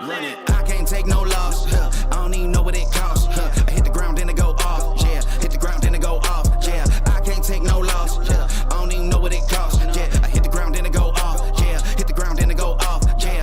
Run it, I can't take no loss. I don't even know what it costs. I hit the ground, then it go off. Yeah, hit the ground, then it go off. Yeah, I can't take no loss. I don't even know what it costs. Yeah, I hit the ground, then it go off. Yeah, hit the ground, then it go off. Yeah,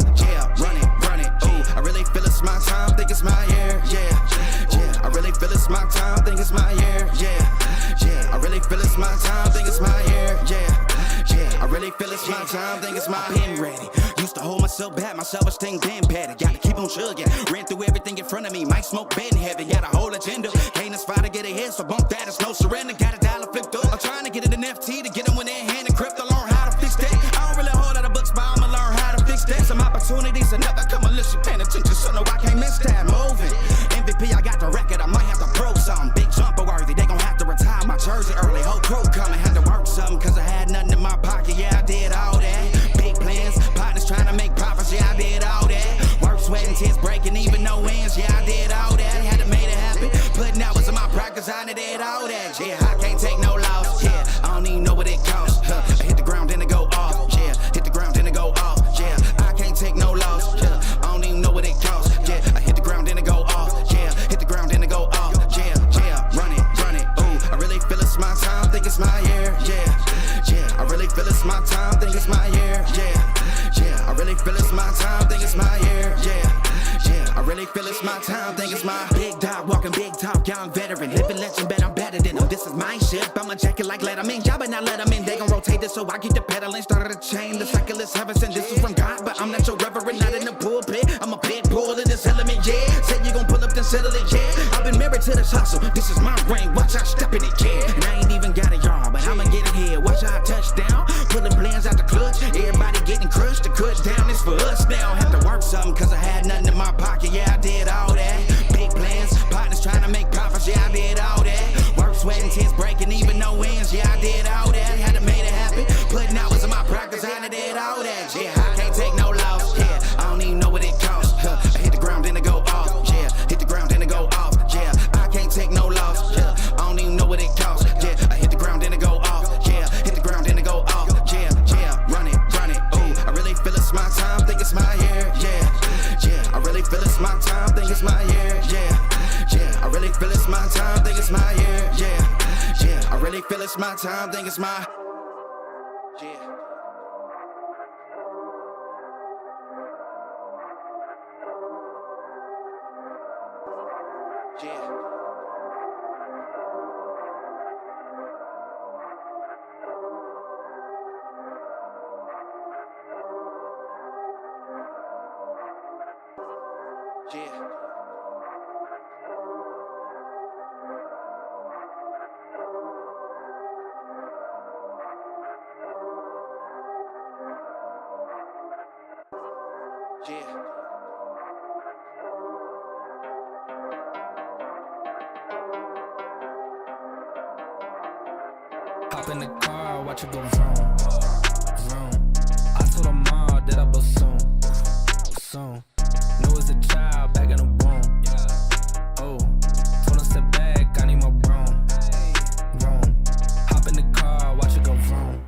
run it. Ooh, I really feel it's my time, think it's my year. Yeah, I really feel it's my time, think it's my year. Yeah, I really feel it's my time, think it's my year. Yeah, I really feel it's my time, think it's my pen ready. Used to hold myself back, my self-esteem been better. Gotta keep on chugging, ran through everything in front of me. Might smoke bed heavy, got a whole agenda. Can't aspire to get ahead, so bump that, it's no surrender. Got a dollar flipped up, I'm trying to get it in FT to get them when they're in hand and crypto. Learn how to fix that. I don't really hold out of books, but I'ma learn how to fix that. Some opportunities that never come unless you paying attention, so no, I can't miss that. Moving, MVP, I got the record, I might have to prove something. Big jumper worthy, they gon' have to retire my jersey early. Whole crew coming, had to work something, cause I had nothing in my pocket. Yeah, I did all that. Big plans, partners trying to make profits. Yeah, I did all that. Work, sweating, tears breaking, even no ends. Yeah, I did all that. Had to make it happen. Putting hours in my practice, I did all that. Yeah, I can't take no loss. Yeah, I don't even know what it costs. I hit the ground, then it go off. Yeah, hit the ground, then it go off. Yeah, I can't take no loss. Yeah, I don't even know what it costs. Yeah, I hit the ground, then it go off. Yeah, hit the ground, then it go off. Yeah, run it. Ooh, I really feel it's my time, think it's my year. Yeah, I really feel it's my time, think it's my year. Yeah, I really feel it's my time, think it's my year. Yeah, I really feel it's my time, think it's my big dog, walking big talk, young veteran, living legend, bet I'm better than them. This is my ship, I'm a jacket like Letterman. Y'all better not let them in, they gon' rotate this, so I keep the pedaling. Started a chain, the cycle is heaven sent. This is from God, but I'm not your reverend, not in the pulpit. I'm a pit bull in this element, yeah. Said you gon' pull up, then settle it, yeah. I've been married to this hustle, this is my ring, watch out step in it, yeah. And I ain't even got a yard, but I'ma get it here. Watch out touchdown, pulling plans out the clutch. Everybody getting crushed, the cut down is for us now. Have to work something, cause I had nothing in my pocket, yeah, I did all that. Big plans, partners trying to make profits, yeah, I did all that. Work, sweating, tears breaking, even no ends, yeah, I did all that. Had to make it happen, putting hours in my practice, I did all that. Yeah, I can't take no loss, yeah, I don't even know what it costs. I hit the ground, then it go off, yeah, hit the ground, then it go off, yeah, I can't take no loss, yeah, I don't even know what it costs. Yeah, I hit the ground, then it go off, yeah, hit the ground, then it go off. Yeah, run it. Ooh, I really feel it's my time, think it's my year. Yeah, I really feel it's my time, think it's my year. Yeah, I really feel it's my time, think it's my year. Yeah, I really feel it's my time, think it's my. Yeah. Hop in the car, watch it go vroom, vroom. I told her mom that I bust soon. Knew as a child back in the womb. Oh, told her step back, I need my broom. Hop in the car, watch it go vroom.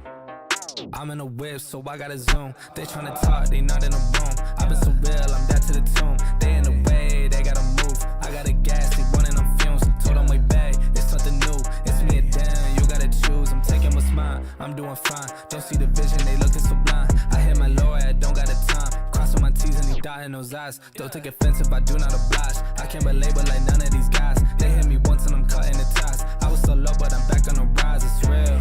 I'm in a whip, so I gotta zoom. They tryna talk, they not in a room. I've been so real, I'm dead to the tomb. They in the way, they gotta move. I gotta gas, they running on fumes. Told them way back, it's something new. It's me and Dan, you gotta choose. I'm taking what's mine, I'm doing fine. Don't see the vision, they looking so blind. I hit my lawyer, don't got the time. Crossing my T's and he dotting those eyes. Don't take offense if I do not oblige. I can't belabor like none of these guys. They hit me once and I'm cutting the ties. I was so low, but I'm back on the rise, it's real.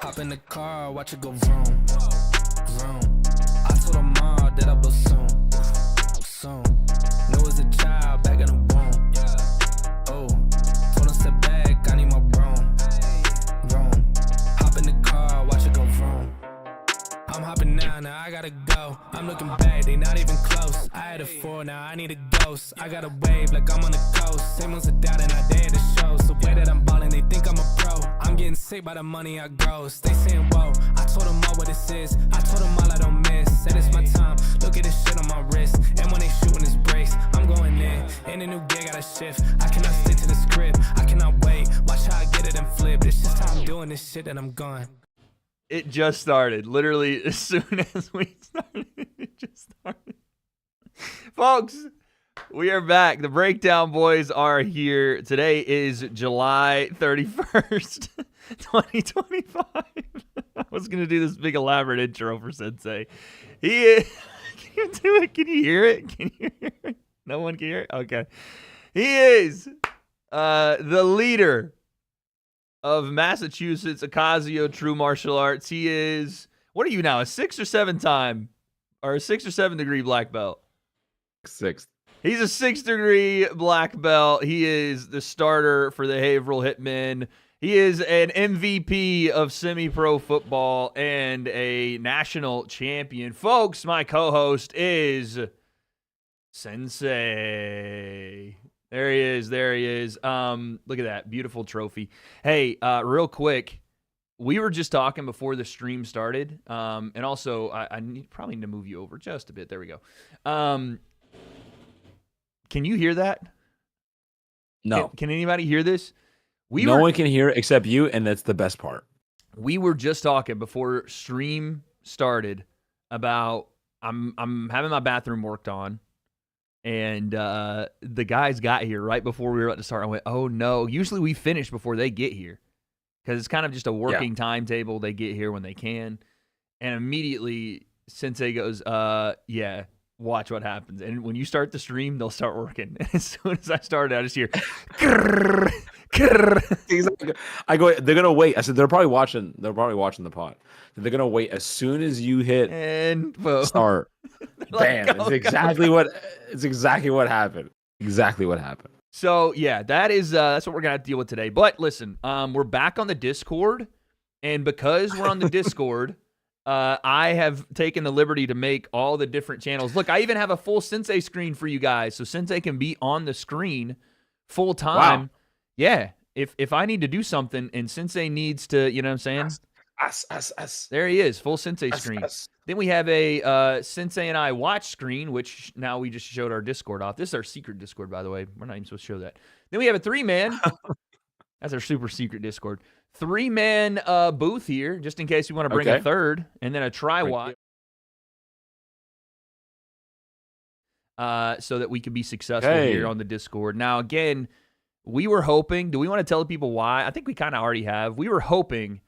Hop in the car, watch it go vroom, vroom. I told her mom that I bust soon. Knew as a child back in the womb. Oh, told her step back, I need my broom. Hop in the car, watch it go vroom. I'm hopping now I gotta go. I'm looking back, they not even close. I had a 4, now I need a ghost. I got a wave like I'm on the coast. Same ones are doubting, I dare the show. So way that I'm ballin', they think I'm a pro. I'm getting sick by the money I gross. They saying whoa, I told them all what this is. I told them all I don't miss. Said it's my time, look at this shit on my wrist. And when they shooting this breaks, I'm going in a new gear, gotta shift. I cannot stick to the script, I cannot wait. Watch how I get it and flip. It's just how I'm doing this shit and I'm gone. It just started. Literally, as soon as we started, it just started. Folks, we are back. The Breakdown Boys are here. Today is July 31st, 2025. I was going to do this big elaborate intro for Sensei. He is... Can you do it? Can you hear it? Can you hear it? No one can hear it? Okay. He is the leader of Massachusetts Ocasio True Martial Arts. He is, what are you now, a 6 or 7 degree black belt? 6th. He's a 6th degree black belt. He is the starter for the Haverhill Hitmen. He is an MVP of semi-pro football and a national champion. Folks, my co-host is Sensei. There he is. Look at that. Beautiful trophy. Hey, real quick, we were just talking before the stream started. And also, I probably need to move you over just a bit. There we go. Can you hear that? No. Can anybody hear this? No one can hear it except you, and that's the best part. We were just talking before stream started about I'm having my bathroom worked on. And the guys got here right before we were about to start. I went, oh, no. Usually we finish before they get here because it's kind of just a working timetable. They get here when they can. And immediately Sensei goes, yeah, watch what happens. And when you start the stream, they'll start working. And as soon as I started, I just hear, grrr, grrr. I go, they're going to wait. I said, they're probably watching the pod. They're going to wait as soon as you hit and boom. Start. Like, bam. It's exactly what happened. Exactly what happened. So, yeah, that's what we're going to have to deal with today. But listen, we're back on the Discord. And because we're on the Discord, I have taken the liberty to make all the different channels. Look, I even have a full Sensei screen for you guys. So Sensei can be on the screen full time. Wow. Yeah. If I need to do something and Sensei needs to, you know what I'm saying? Us. There he is, full Sensei screen. Then we have a Sensei and I watch screen, which now we just showed our Discord off. This is our secret Discord, by the way. We're not even supposed to show that. Then we have a 3-man. That's our super secret Discord. 3-man booth here, just in case you want to bring a third. And then a tri-watch. So that we can be successful here on the Discord. Now, again, we were hoping, do we want to tell people why? I think we kind of already have. We were hoping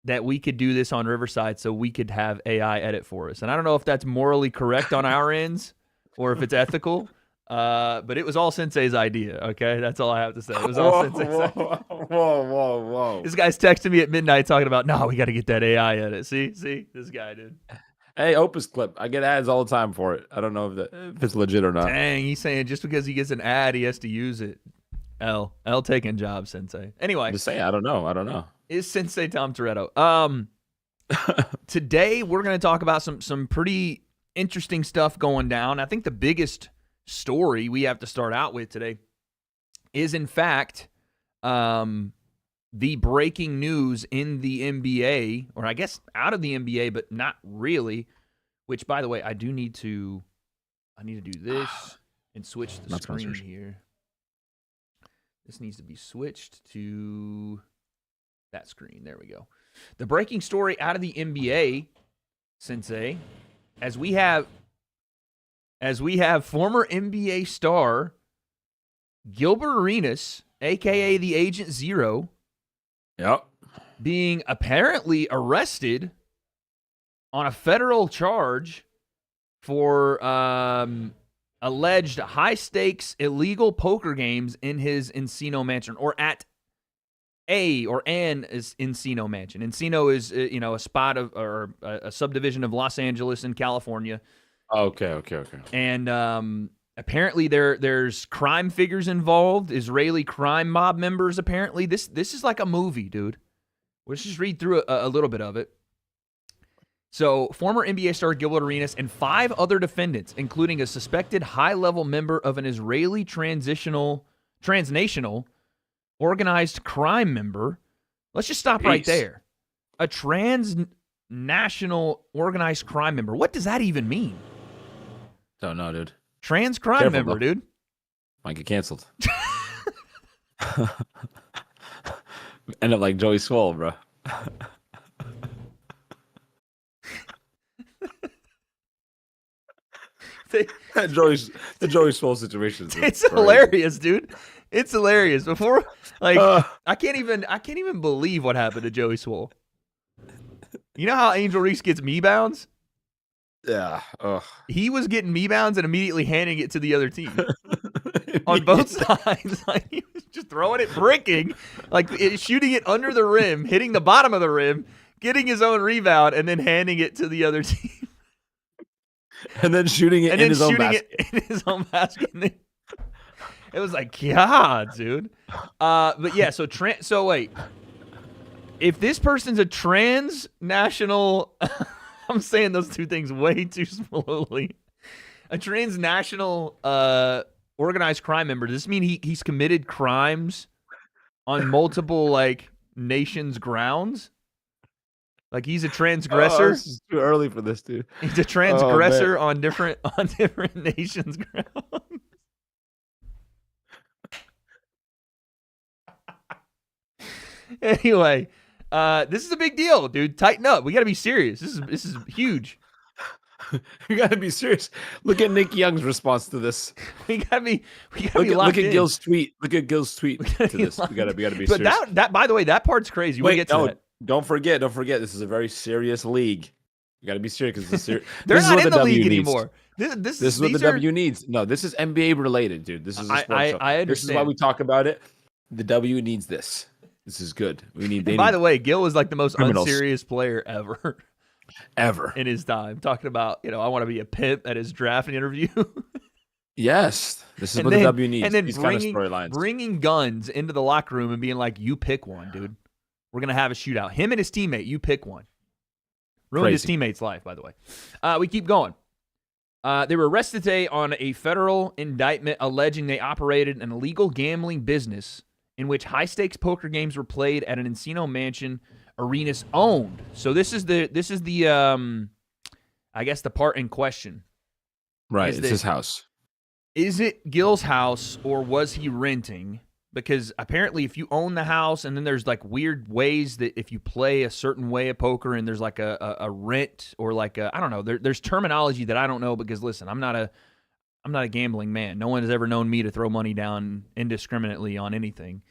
that we could do this on Riverside so we could have AI edit for us. And I don't know if that's morally correct on our ends or if it's ethical, but it was all Sensei's idea, okay? That's all I have to say. It was all Sensei's idea. Whoa. This guy's texting me at midnight talking about, no, we got to get that AI edit. See, this guy, dude. Hey, Opus Clip. I get ads all the time for it. I don't know if it's legit or not. Dang, he's saying just because he gets an ad, he has to use it. L taking jobs, Sensei. Anyway. I'm just saying, I don't know. Is Sensei Tom Toretto. Today we're going to talk about some pretty interesting stuff going down. I think the biggest story we have to start out with today is, in fact, the breaking news in the NBA, or I guess out of the NBA, but not really, which, by the way, I need to do this and switch the screen here. This needs to be switched to that screen. There we go. The breaking story out of the NBA, Sensei, as we have former NBA star Gilbert Arenas, a.k.a. the Agent Zero, being apparently arrested on a federal charge for alleged high-stakes illegal poker games in his Encino mansion, or at an Encino mansion. Encino is a spot of, or a subdivision of Los Angeles in California. Okay. And apparently there's crime figures involved, Israeli crime mob members. Apparently this is like a movie, dude. Let's just read through a little bit of it. So, former NBA star Gilbert Arenas and 5 other defendants, including a suspected high-level member of an Israeli transnational organized crime member. Let's just stop right there. A transnational organized crime member. What does that even mean? Don't know, dude. Trans crime member, dude. Might get canceled. End up like Joey Swole, bro. The Joey Swole situation. It's hilarious, dude. It's hilarious. Before, like, I can't even believe what happened to Joey Swole. You know how Angel Reese gets me bounds? Yeah. He was getting me bounds and immediately handing it to the other team on both sides. Like, he was just throwing it, bricking, like shooting it under the rim, hitting the bottom of the rim, getting his own rebound, and then handing it to the other team. And then shooting it in his own basket. It was like, God, dude. But yeah, so wait. If this person's a transnational, I'm saying those two things way too slowly. A transnational organized crime member, does this mean he's committed crimes on multiple like nations' grounds? Like he's a transgressor? This is too early for this, dude. He's a transgressor on different nations' grounds. Anyway, this is a big deal, dude. Tighten up. We got to be serious. This is huge. You got to be serious. Look at Nick Young's response to this. We got to be locked look at in. Gil's tweet. Look at Gil's tweet to this. We got to be serious. But that by the way, that part's crazy. We'll get to that. Don't forget. This is a very serious league. You got to be serious because They're not in the league anymore. This is what the W needs. No, this is NBA related, dude. This is a sports show. I understand. This is why we talk about it. The W needs this. This is good. By the way, Gil was like the most unserious player ever in his time. Talking about, I want to be a pimp at his draft interview. Yes, this is what the W needs. And then these kind of storylines. Bringing guns into the locker room and being like, "You pick one, dude. We're gonna have a shootout. Him and his teammate. You pick one." Ruined his teammate's life, by the way. We keep going. They were arrested today on a federal indictment alleging they operated an illegal gambling business in which high-stakes poker games were played at an Encino mansion Arenas owned. So this is the I guess the part in question. Right, it's his house. Is it Gil's house or was he renting? Because apparently if you own the house and then there's like weird ways that if you play a certain way of poker and there's like a rent or like I don't know, there's terminology that I don't know because listen, I'm not a gambling man. No one has ever known me to throw money down indiscriminately on anything.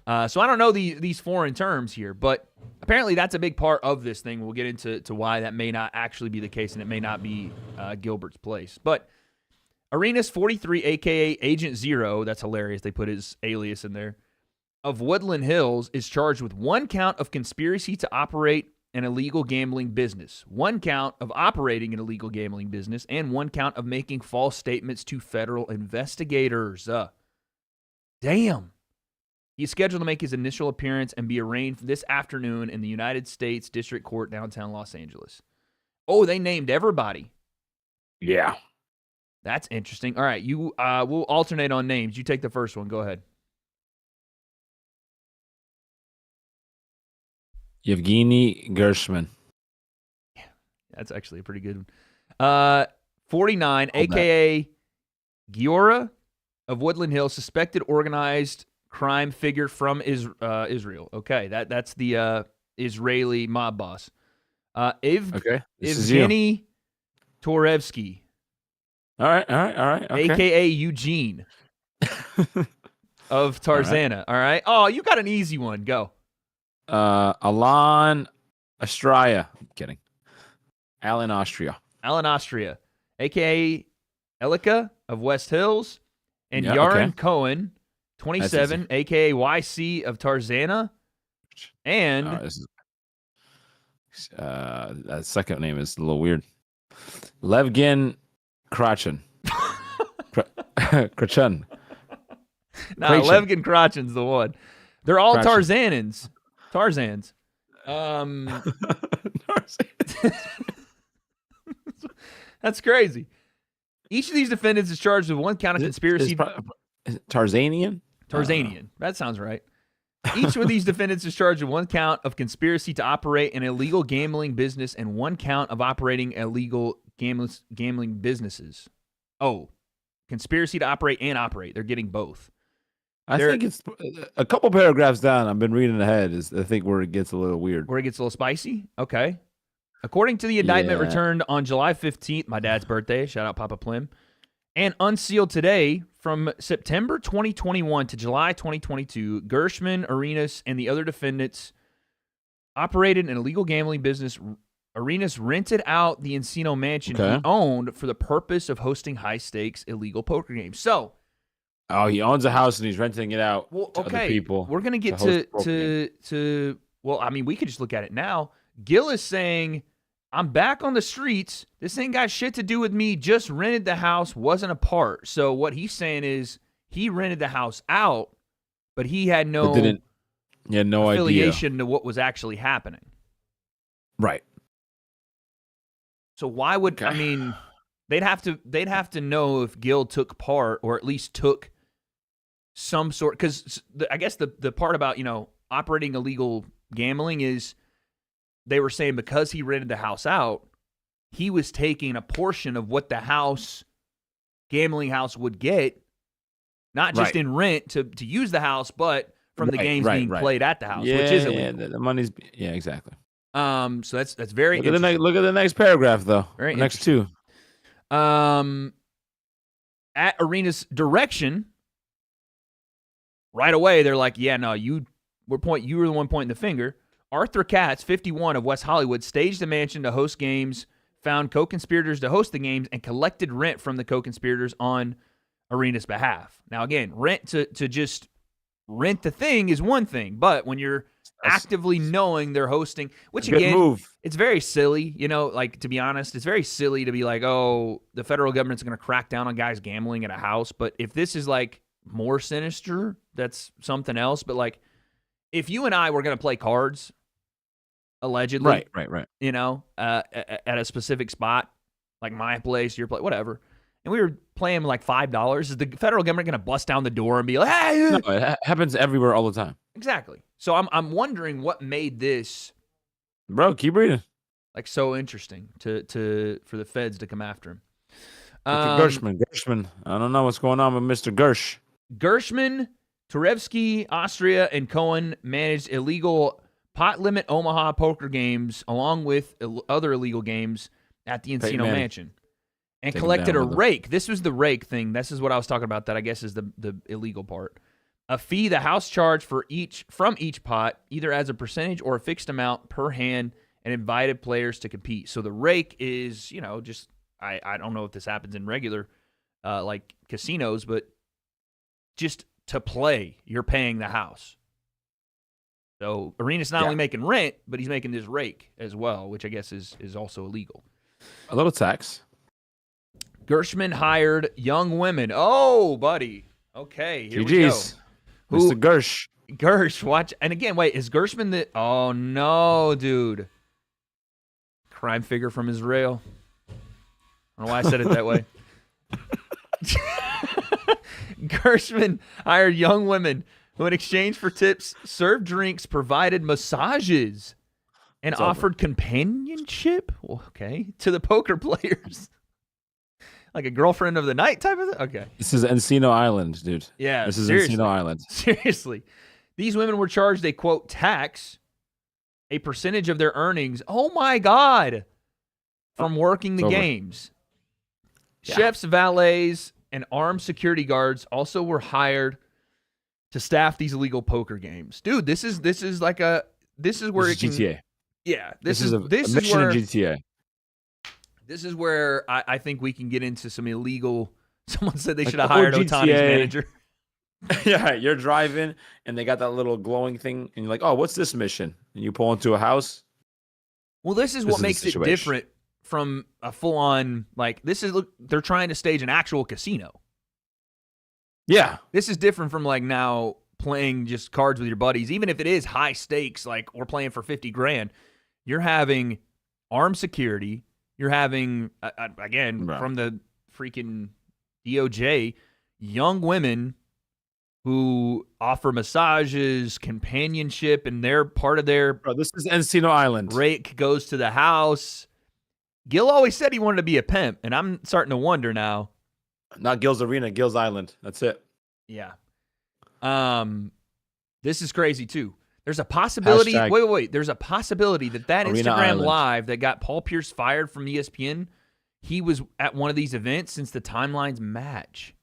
So I don't know these foreign terms here, but apparently that's a big part of this thing. We'll get into why that may not actually be the case and it may not be Gilbert's place. But Arenas 43, a.k.a. Agent Zero, that's hilarious. They put his alias in there, of Woodland Hills is charged with 1 count of conspiracy to operate an illegal gambling business, 1 count of operating an illegal gambling business, and 1 count of making false statements to federal investigators. Damn. He is scheduled to make his initial appearance and be arraigned this afternoon in the United States District Court, downtown Los Angeles. Oh, they named everybody. Yeah. That's interesting. All right, we'll alternate on names. You take the first one. Go ahead. Yevgeny Gershman. Yeah, that's actually a pretty good one. 49, a.k.a. Giora of Woodland Hills, suspected organized crime figure from Israel. Okay, that's the Israeli mob boss. Evgeny Torevsky. All right. Okay. A.k.a. Eugene of Tarzana. All right. Oh, you got an easy one. Go. Alan Astraya. I'm kidding. Alan Austria. A.k.a. Elika of West Hills. And Yaron Cohen, 27, a.k.a. YC of Tarzana. And that second name is a little weird. Levgin Krachin. Krachin. Nah, Levgin Krachin's the one. They're all Tarzans. That's crazy. Each of these defendants is charged with 1 count of conspiracy. Is it Tarzanian? Tarzanian. That sounds right. Each of these defendants is charged with 1 count of conspiracy to operate an illegal gambling business and 1 count of operating illegal gambling businesses. Oh, conspiracy to operate and operate. They're getting both. I think it's a couple paragraphs down. I've been reading ahead. Is I think where it gets a little weird. Where it gets a little spicy? Okay. According to the indictment returned on July 15th, my dad's birthday, shout out Papa Plim, And unsealed today, from September 2021 to July 2022, Gershman, Arenas, and the other defendants operated an illegal gambling business. Arenas rented out the Encino mansion he owned for the purpose of hosting high-stakes illegal poker games. So, he owns a house and he's renting it out to other people. We're going to get to well, I mean, we could just look at it now. Gil is saying, I'm back on the streets. This ain't got shit to do with me. Just rented the house, wasn't a part. So what he's saying is he rented the house out, but he had no affiliation to what was actually happening. Right. So why would I mean? They'd have to know if Gil took part, or at least took some sort. Because I guess the part about operating illegal gambling is, they were saying because he rented the house out, he was taking a portion of what the gambling house would get, not just in rent to use the house, but from the games being played at the house, which is illegal. Yeah, the money's exactly. So that's very look at the next paragraph though. Very next two. At Arenas' direction, right away they're like, yeah, no, you were the one pointing the finger. Arthur Katz, 51, of West Hollywood, staged the mansion to host games, found co-conspirators to host the games, and collected rent from the co-conspirators on Arenas' behalf. Now, again, rent to just rent the thing is one thing, but when you're actively knowing they're hosting, which again, it's very silly, to be honest, it's very silly to be like, oh, the federal government's going to crack down on guys gambling at a house. But if this is like more sinister, that's something else. But like, if you and I were going to play cards, allegedly, right, at a specific spot, like my place, your place, whatever, and we were playing like $5, is the federal government going to bust down the door and be like, hey? No, it happens everywhere all the time. Exactly. So I'm wondering what made this, bro, keep reading, like, so interesting for the feds to come after him. Gershman. I don't know what's going on with Mr. Gershman, Turevsky, Austria, and Cohen managed illegal pot limit Omaha poker games along with other illegal games at the Encino mansion, and collected a rake. This was the rake thing. This is what I was talking about. That I guess is the illegal part. A fee the house charged from each pot, either as a percentage or a fixed amount per hand, and invited players to compete. So the rake is, just I don't know if this happens in regular like casinos, but just to play, you're paying the house. So Arenas not only making rent, but he's making this rake as well, which I guess is also illegal. A little tax. Gershman hired young women. Oh, buddy. Okay, here we go. Mr. Gersh, watch. And again, wait, is Gershman the... Oh, no, dude. Crime figure from Israel. I don't know why I said it that way. Gershman hired young women who, in exchange for tips, served drinks, provided massages, and offered companionship, to the poker players. Like a girlfriend of the night type of thing? Okay. This is Encino Island, dude. Yeah, this is Encino Island. Seriously. These women were charged a, quote, tax, a percentage of their earnings, oh my God, from working the games. Yeah. Chefs, valets, and armed security guards also were hired to staff these illegal poker games. Dude, this is where it can... GTA. Yeah. This is a mission in GTA. This is where I think we can get into some illegal... Someone said they should have hired Otani's manager. Yeah, you're driving, and they got that little glowing thing, and you're like, oh, what's this mission? And you pull into a house. Well, this is what makes it different from a full-on... Like, they're trying to stage an actual casino. Yeah. This is different from, like, now playing just cards with your buddies. Even if it is high stakes, like we're playing for $50,000, you're having armed security... You're having, again, from the freaking DOJ, young women who offer massages, companionship, and they're part of their... Bro, this is Encino Island. Rake goes to the house. Gil always said he wanted to be a pimp, and I'm starting to wonder now. Not Gil's Arena, Gil's Island. That's it. Yeah. This is crazy, too. There's a possibility. Wait. There's a possibility that Instagram Live that got Paul Pierce fired from ESPN he was at one of these events since the timelines match.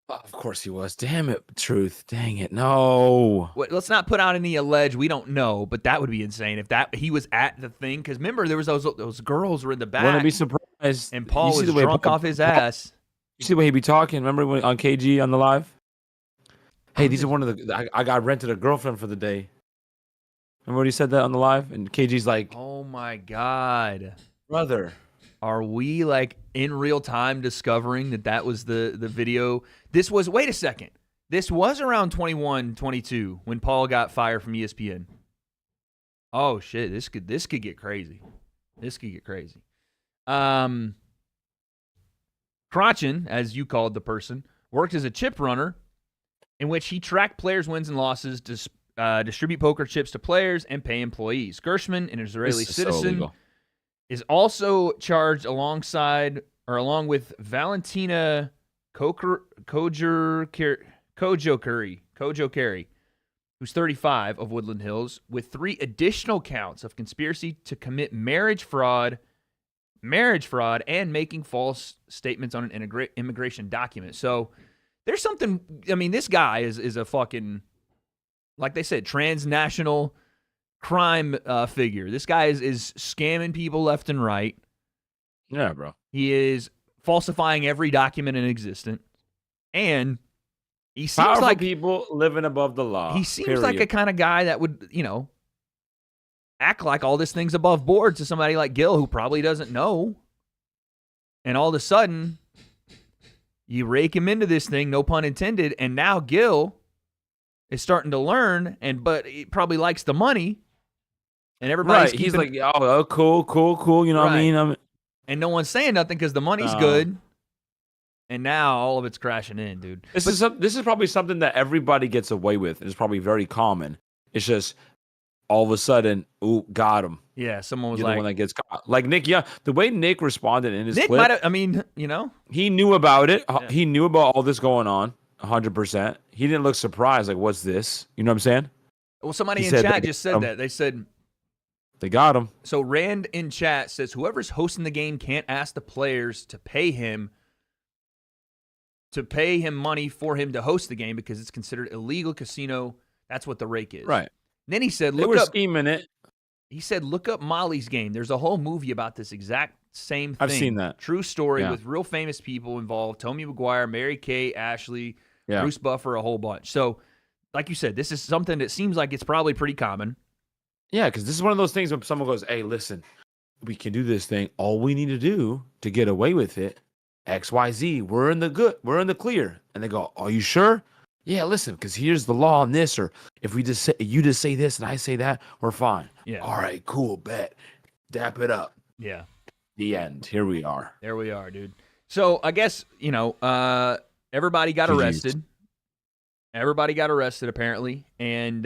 Of course he was. Damn it, Truth. Dang it. No. Let's not put out any alleged. We don't know, but that would be insane if he was at the thing. Because remember, there was those girls were in the back. Wouldn't be surprised. And Paul was drunk off his ass. You see the way he be talking? Remember when on KG on the live? Hey, these are one of the. I got rented a girlfriend for the day. Remember when he said that on the live? And KG's like, "Oh my god, brother." Are we like in real time discovering that was the video? This was, wait a second. This was around 21, 22 when Paul got fired from ESPN. Oh shit, this could get crazy. This could get crazy. Crotchin, as you called the person, worked as a chip runner in which he tracked players' wins and losses, distribute poker chips to players, and pay employees. Gershman, an Israeli citizen, is also charged along with Valentina Kojokeri, who's 35 of Woodland Hills, with 3 additional counts of conspiracy to commit marriage fraud, and making false statements on an immigration document. So there's something. I mean, this guy is a fucking, like they said, transnational crime figure. This guy is scamming people left and right. Yeah, bro. He is falsifying every document in existence, and he seems powerful like people living above the law. He seems like a kind of guy that would, act like all this thing's above board to somebody like Gil, who probably doesn't know. And all of a sudden, you rake him into this thing, no pun intended, and now Gil is starting to learn, but he probably likes the money. And everybody's right. He's like, oh, cool. You know what I mean? And no one's saying nothing because the money's good. And now all of it's crashing in, dude. This is probably something that everybody gets away with. It's probably very common. It's just all of a sudden, ooh, got him. Yeah, someone was You're like, the one that gets caught. Like Nick, yeah, the way Nick responded in his Nick clip, might have, he knew about it. Yeah. He knew about all this going on, 100%. He didn't look surprised. Like, what's this? You know what I'm saying? Well, somebody in chat just said that. They said they got him. So Rand in chat says whoever's hosting the game can't ask the players to pay him money for him to host the game because it's considered illegal casino. That's what the rake is. Right. Then he said, They were scheming it. He said, look up Molly's Game. There's a whole movie about this exact same thing. I've seen that. True story with real famous people involved. Tommy McGuire, Mary Kay, Ashley, Bruce Buffer, a whole bunch. So, like you said, this is something that seems like it's probably pretty common. Yeah, because this is one of those things when someone goes, hey, listen, we can do this thing. All we need to do to get away with it, XYZ, we're in the clear. And they go, are you sure? Yeah, listen, because here's the law on this, or if you just say this and I say that, we're fine. Yeah. All right, cool, bet. Dap it up. Yeah. The end. Here we are. There we are, dude. So I guess, everybody got arrested. Everybody got arrested, apparently. And,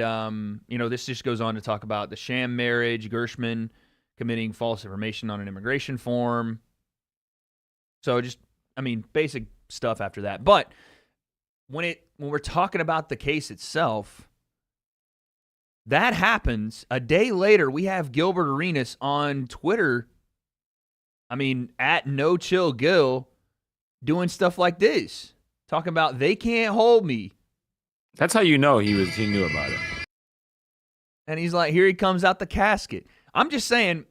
this just goes on to talk about the sham marriage, Gershman committing false information on an immigration form. So just, basic stuff after that. But when we're talking about the case itself, that happens. A day later, we have Gilbert Arenas on Twitter, at No Chill Gil, doing stuff like this. Talking about, they can't hold me. That's how you know he knew about it. And he's like, here he comes out the casket. I'm just saying,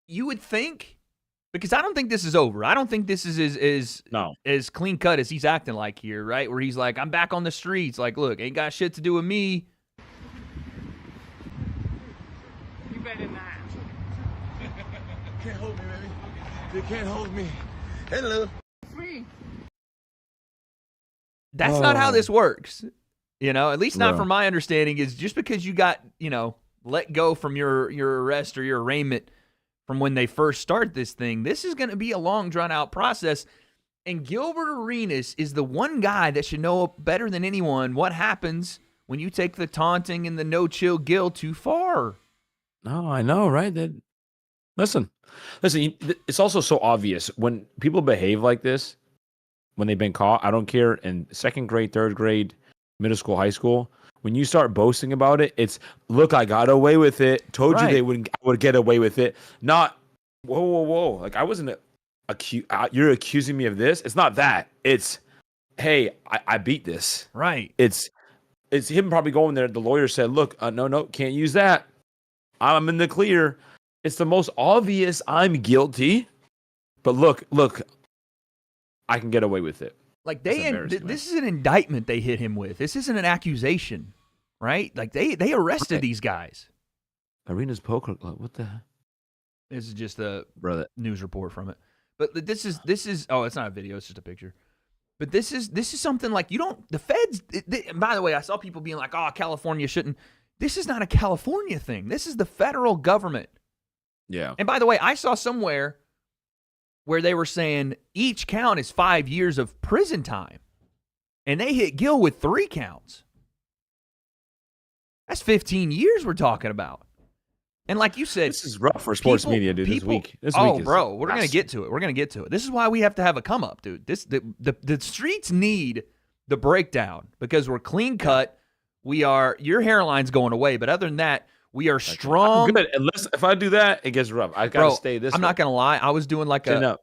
you would think, because I don't think this is over. I don't think this is as clean cut as he's acting like here, right? Where he's like, I'm back on the streets. Like, look, ain't got shit to do with me. You better not. Can't hold me, baby. They can't hold me. Hello. Free. That's not how this works. At least not from my understanding, is just because you got, let go from your arrest or your arraignment from when they first start this thing, this is going to be a long, drawn-out process. And Gilbert Arenas is the one guy that should know better than anyone what happens when you take the taunting and the no-chill Gil too far. No, I know, right? Listen, it's also so obvious when people behave like this, when they've been caught. I don't care in second grade, third grade, middle school, high school. When you start boasting about it, it's, look, I got away with it. Told you I would get away with it. Not, whoa. Like, I wasn't you're accusing me of this. It's not that. It's, hey, I beat this. Right. It's him probably going there. The lawyer said, look, no, can't use that. I'm in the clear. It's the most obvious I'm guilty. But look, I can get away with it. Like That's this is an indictment they hit him with. This isn't an accusation, right? Like they arrested these guys. Arenas Poker Club. What the heck? This is just a Brother. news report from it. But this is oh, it's not a video, it's just a picture. But this is something like the feds, by the way, I saw people being like, "Oh, California shouldn't." This is not a California thing. This is the federal government. Yeah. And by the way, I saw somewhere where they were saying each count is 5 years of prison time. And they hit Gil with 3 counts. That's 15 years we're talking about. And like you said, this is rough for sports media, dude. This week is bro, we're going to get to it. We're going to get to it. This is why we have to have a come up, dude. The streets need the breakdown because we're clean cut. Your hairline's going away, but other than that, we are strong. I'm good. Unless if I do that, it gets rough. I gotta stay this. I'm not gonna lie. I was doing like a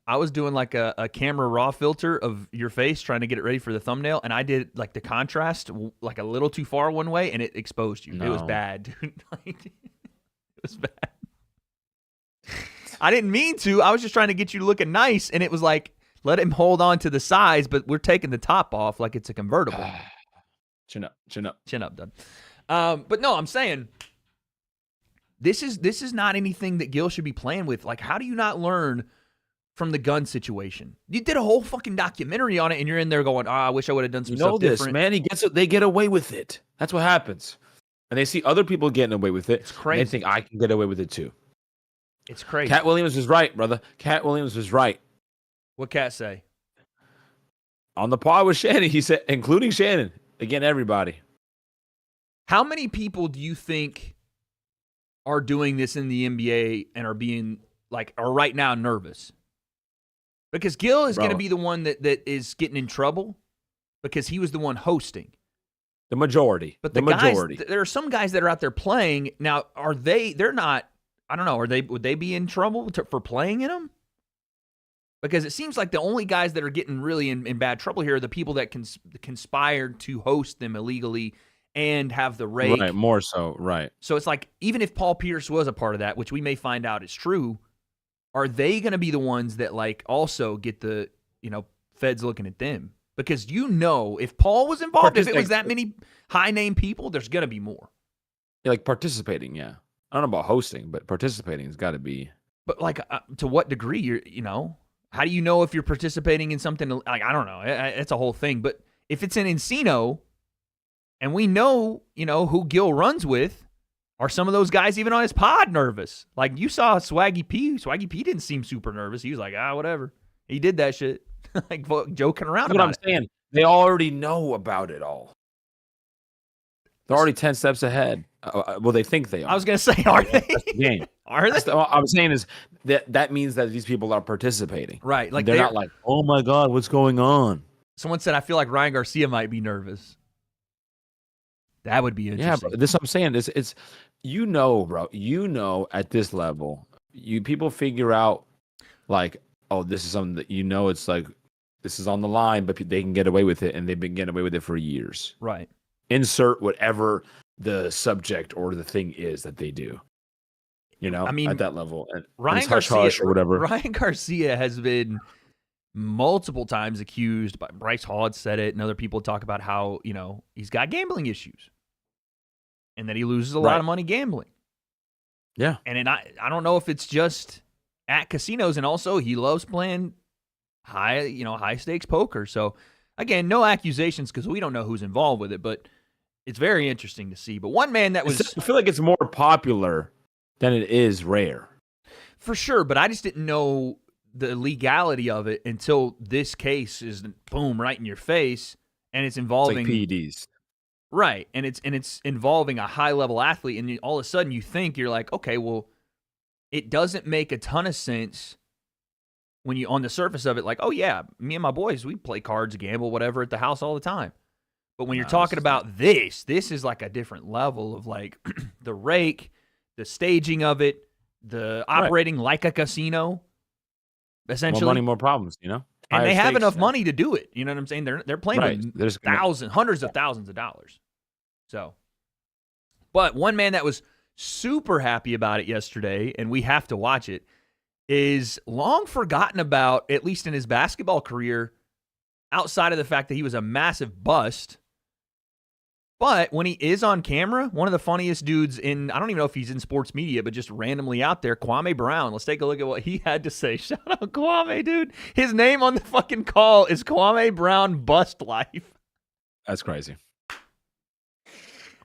a camera raw filter of your face, trying to get it ready for the thumbnail, and I did like the contrast like a little too far one way, and it exposed you. No. It was bad, dude. It was bad. I didn't mean to. I was just trying to get you looking nice, and it was like let him hold on to the sides, but we're taking the top off like it's a convertible. Chin up, done. But no, I'm saying. This is not anything that Gil should be playing with. Like, how do you not learn from the gun situation? You did a whole fucking documentary on it, and you're in there going, I wish I would have done some stuff different. Man. They get away with it. That's what happens. And they see other people getting away with it. It's crazy. And they think I can get away with it too. It's crazy. Cat Williams was right, brother. Cat Williams was right. What Cat say? On the pod with Shannon, he said, including Shannon, again, everybody. How many people do you think are doing this in the NBA and are being are right now nervous? Because Gil is going to be the one that is getting in trouble because he was the one hosting. The majority. But the majority. There are some guys that are out there playing. Now, they're not, I don't know, would they be in trouble for playing in them? Because it seems like the only guys that are getting really in bad trouble here are the people that conspired to host them illegally and have the rake. Right, more so, right. So it's like, even if Paul Pierce was a part of that, which we may find out is true, are they going to be the ones that also get the, feds looking at them? Because if Paul was involved, if it was that many high-name people, there's going to be more. Yeah, like participating, yeah. I don't know about hosting, but participating has got to be. But to what degree, how do you know if you're participating in something, I don't know. It's a whole thing. But if it's in Encino, and we know, who Gil runs with, are some of those guys even on his pod nervous? Like you saw Swaggy P. Swaggy P didn't seem super nervous. He was like, whatever. He did that shit, like joking around That's about what I'm saying. They already know about it all. They're already 10 steps ahead. Well, they think they are. I was going to say, are they? That's the game. Are they? What I'm saying is that means that these people are participating. Right. Like they're not like, oh my God, what's going on? Someone said, I feel like Ryan Garcia might be nervous. That would be interesting. Yeah, but this is what I'm saying. It's bro. At this level, people figure out this is something that it's like this is on the line, but they can get away with it, and they've been getting away with it for years. Right. Insert whatever the subject or the thing is that they do. At that level, and Ryan Garcia or whatever. Ryan Garcia has been multiple times accused by Bryce Hall had said it, and other people talk about how he's got gambling issues, and that he loses a lot of money gambling. Yeah, and I don't know if it's just at casinos, and also he loves playing high stakes poker. So again, no accusations because we don't know who's involved with it, but it's very interesting to see. But one man that was, I feel like it's more popular than it is rare, for sure. But I just didn't know the legality of it until this case is boom right in your face, and it's involving like PEDs, right? And it's involving a high level athlete, and all of a sudden you're like, okay, well, it doesn't make a ton of sense when you on the surface of it, like, oh yeah, me and my boys, we play cards, gamble, whatever at the house all the time. But when you're talking about this is like a different level of like the rake, the staging of it, the operating like a casino. essentially. More money, more problems, you know? And Higher they have stakes. enough money to do it. You know what I'm saying? They're playing Right. with There's gonna- hundreds of thousands of dollars. So, but one man that was super happy about it yesterday, and we have to watch it, is long forgotten about, at least in his basketball career, outside of the fact that he was a massive bust. But when he is on camera, one of the funniest dudes in, I don't even know if he's in sports media, but just randomly out there, Kwame Brown. Let's take a look at what he had to say. Shout out Kwame, dude. His name on the fucking call is Kwame Brown Bust Life. That's crazy.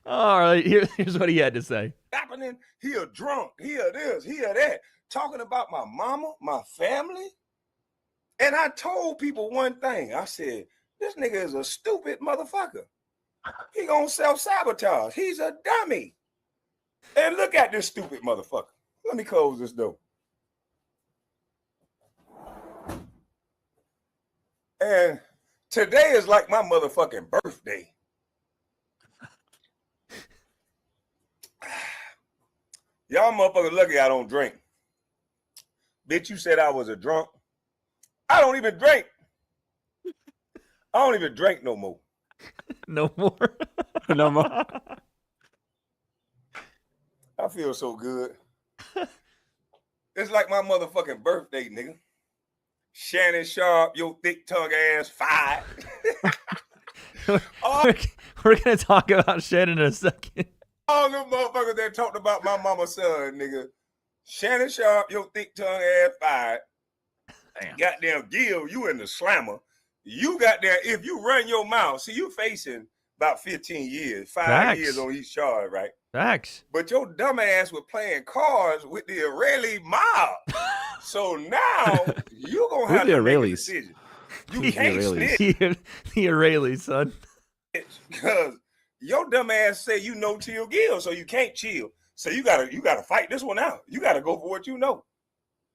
All right, here's what he had to say. Happening, he a drunk, he a this, he a that, talking about my mama, my family. And I told people one thing. I said, this nigga is a stupid motherfucker. He gonna self-sabotage. He's a dummy. And look at this stupid motherfucker. Let me close this door. And today is like my motherfucking birthday. Y'all motherfuckers lucky I don't drink. Bitch, you said I was a drunk. I don't even drink. I don't even drink no more. No more. No more. I feel so good. It's like my motherfucking birthday, nigga. Shannon Sharpe, your thick tongue ass, fired. We're going to talk about Shannon in a second. All them motherfuckers that talked about my mama's son, nigga. Shannon Sharpe, your thick tongue ass, fired. Damn. Goddamn Gil, you in the slammer. You got there, if you run your mouth, see, you facing about 15 years, 5 Facts. years on each charge, right? Facts. But your dumb ass was playing cards with the Israeli mob. So now you going to have the to make a Israelis? decision. You Who's the can't Israelis? snitch The Israelis, son. because your dumb ass say you know chill Gil, so you can't chill. So you gotta fight this one out. You gotta go for what you know.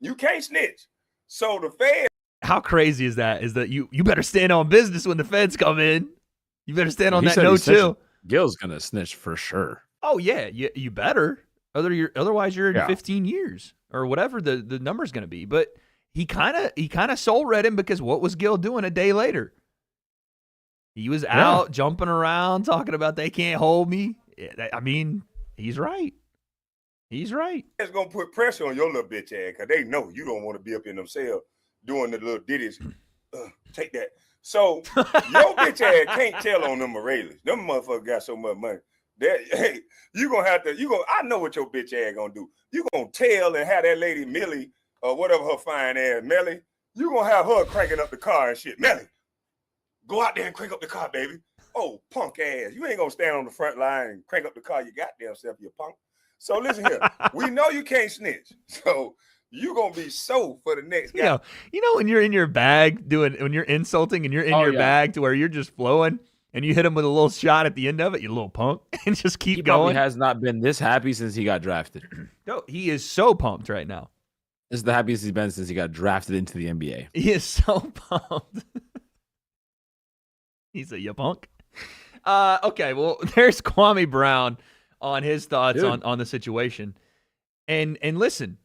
You can't snitch. So the Fed. How crazy is that? Is that you better stand on business when the feds come in. You better stand on He that said no he's snitching. chill. Gil's gonna snitch for sure. Oh yeah, you better. Otherwise you're in Yeah. 15 years or whatever the number's going to be. But he kind of soul read him because what was Gil doing a day later? He was out jumping around talking about they can't hold me. I mean, he's right. He's right. It's gonna put pressure on your little bitch ass because they know you don't want to be up in them cells doing the little ditties. Take that. So your bitch ass can't tell on them Morales. Them motherfuckers got so much money. That hey, you gonna have to. I know what your bitch ass gonna do. You gonna tell and have that lady Millie or whatever her fine ass Melly. You gonna have her cranking up the car and shit. Melly, go out there and crank up the car, baby. Oh, punk ass. You ain't gonna stand on the front line and crank up the car. You goddamn self, you punk. So listen here. We know you can't snitch. So you gonna be so for the next guy. You know when you're in your bag when you're insulting and you're in your bag to where you're just flowing and you hit him with a little shot at the end of it, you little punk, and just keep He going. probably has not been this happy since he got drafted. No, he is so pumped right now. This is the happiest he's been since he got drafted into the NBA. He is so pumped. He's a you punk. Okay, well, there's Kwame Brown on his thoughts on the situation. And listen,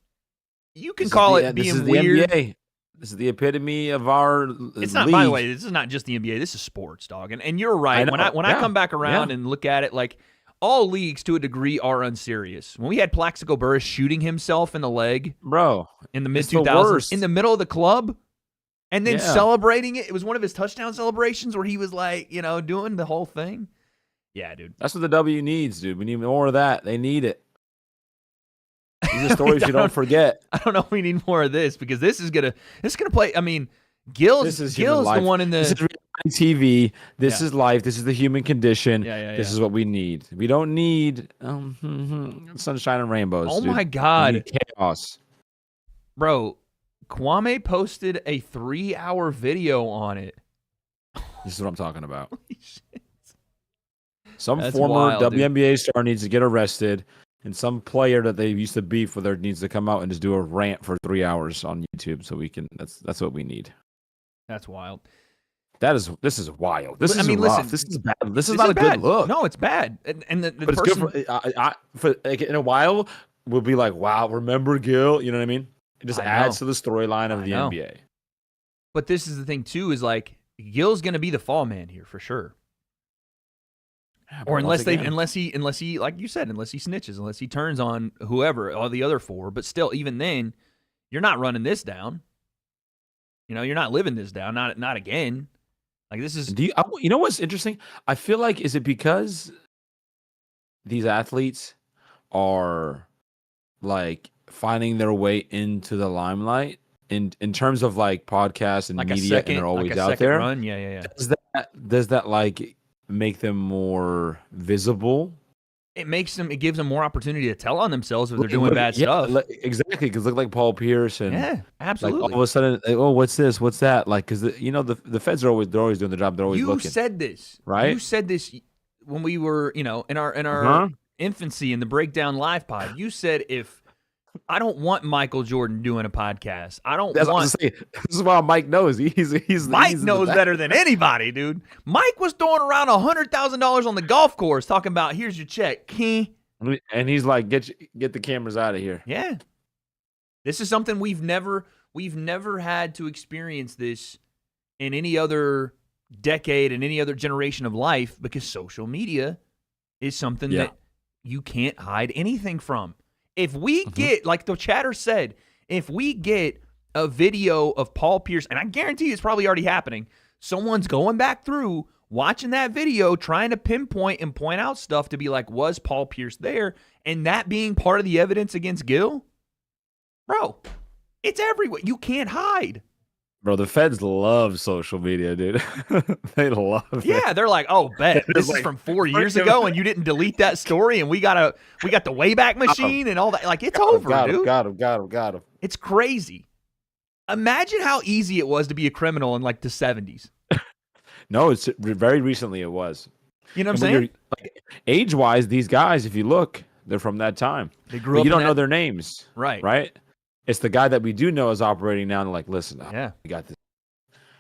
you can call it being weird. NBA. This is the epitome of our It's not, by the way, this is not just the NBA. This is sports, dog. And you're right. When I come back around and look at it, like all leagues to a degree are unserious. When we had Plaxico Burress shooting himself in the leg, bro, in the mid-2000s, in the middle of the club, and then celebrating it. It was one of his touchdown celebrations where he was like, doing the whole thing. Yeah, dude. That's what the W needs, dude. We need more of that. They need it. These are stories you don't forget. I don't know if we need more of this because this is gonna play. I mean, Gil's the one in the. This is reality TV. This is life. This is the human condition. This is what we need. We don't need sunshine and rainbows. Oh dude. my God, we need chaos, bro. Kwame posted a 3-hour video on it. This is what I'm talking about. Holy shit. Some That's former wild, WNBA star needs to get arrested, and some player that they used to beef with needs to come out and just do a rant for 3 hours on YouTube so we can. That's what we need. That's wild. This is wild. This is rough. Listen, this is bad. This is not a bad. good look. No, it's bad. And the but person, it's good for like, in a while. We'll be like, wow, remember Gil? You know what I mean? It just I adds know. to the storyline of I the know. NBA. But this is the thing too, is like Gil's going to be the fall man here for sure. Yeah, Or but once again, unless he like you said, unless he snitches, unless he turns on whoever, all the other four. But still, even then, you're not running this down. You know, you're not living this down. Not again. Like this is you know what's interesting? I feel like is it because these athletes are like finding their way into the limelight in terms of like podcasts and like media, a second, and they're always like a out second there. run. Yeah. Does that like make them more visible? It gives them more opportunity to tell on themselves if they're doing bad stuff. Exactly, because look like Paul Pierce and Yeah, like absolutely. all of a sudden, like, oh, what's this? What's that? Like, because the feds are always doing their job. They're always You looking. said this, right? You said this when we were, in our Uh-huh. infancy in the Breakdown Live pod. You said if I don't want Michael Jordan doing a podcast, I don't That's what I want. was saying. This is why Mike knows. He's Mike in the knows back. better than anybody, dude. Mike was throwing around $100,000 on the golf course, talking about here's your check, Key. And he's like, get the cameras out of here. Yeah, this is something we've never had to experience this in any other decade and any other generation of life, because social media is something that you can't hide anything from. If we get, like the chatter said, if we get a video of Paul Pierce, and I guarantee it's probably already happening, someone's going back through, watching that video, trying to pinpoint and point out stuff to be like, was Paul Pierce there? And that being part of the evidence against Gil? Bro, it's everywhere. You can't hide. Bro, the feds love social media, dude. They love it. Yeah, they're like, oh, bet this is like, from 4 years ago, and you didn't delete that story, and we got the Wayback Machine and all that. Like, it's over, dude. Got him. It's crazy. Imagine how easy it was to be a criminal in like the 70s. No, it's very recently it was. You know what I'm And when saying? you're, like, age-wise, these guys, if you look, they're from that time. They grew But up. you don't in know that- their names, right? right? It's the guy that we do know is operating now, and like, listen, Yeah, we got this.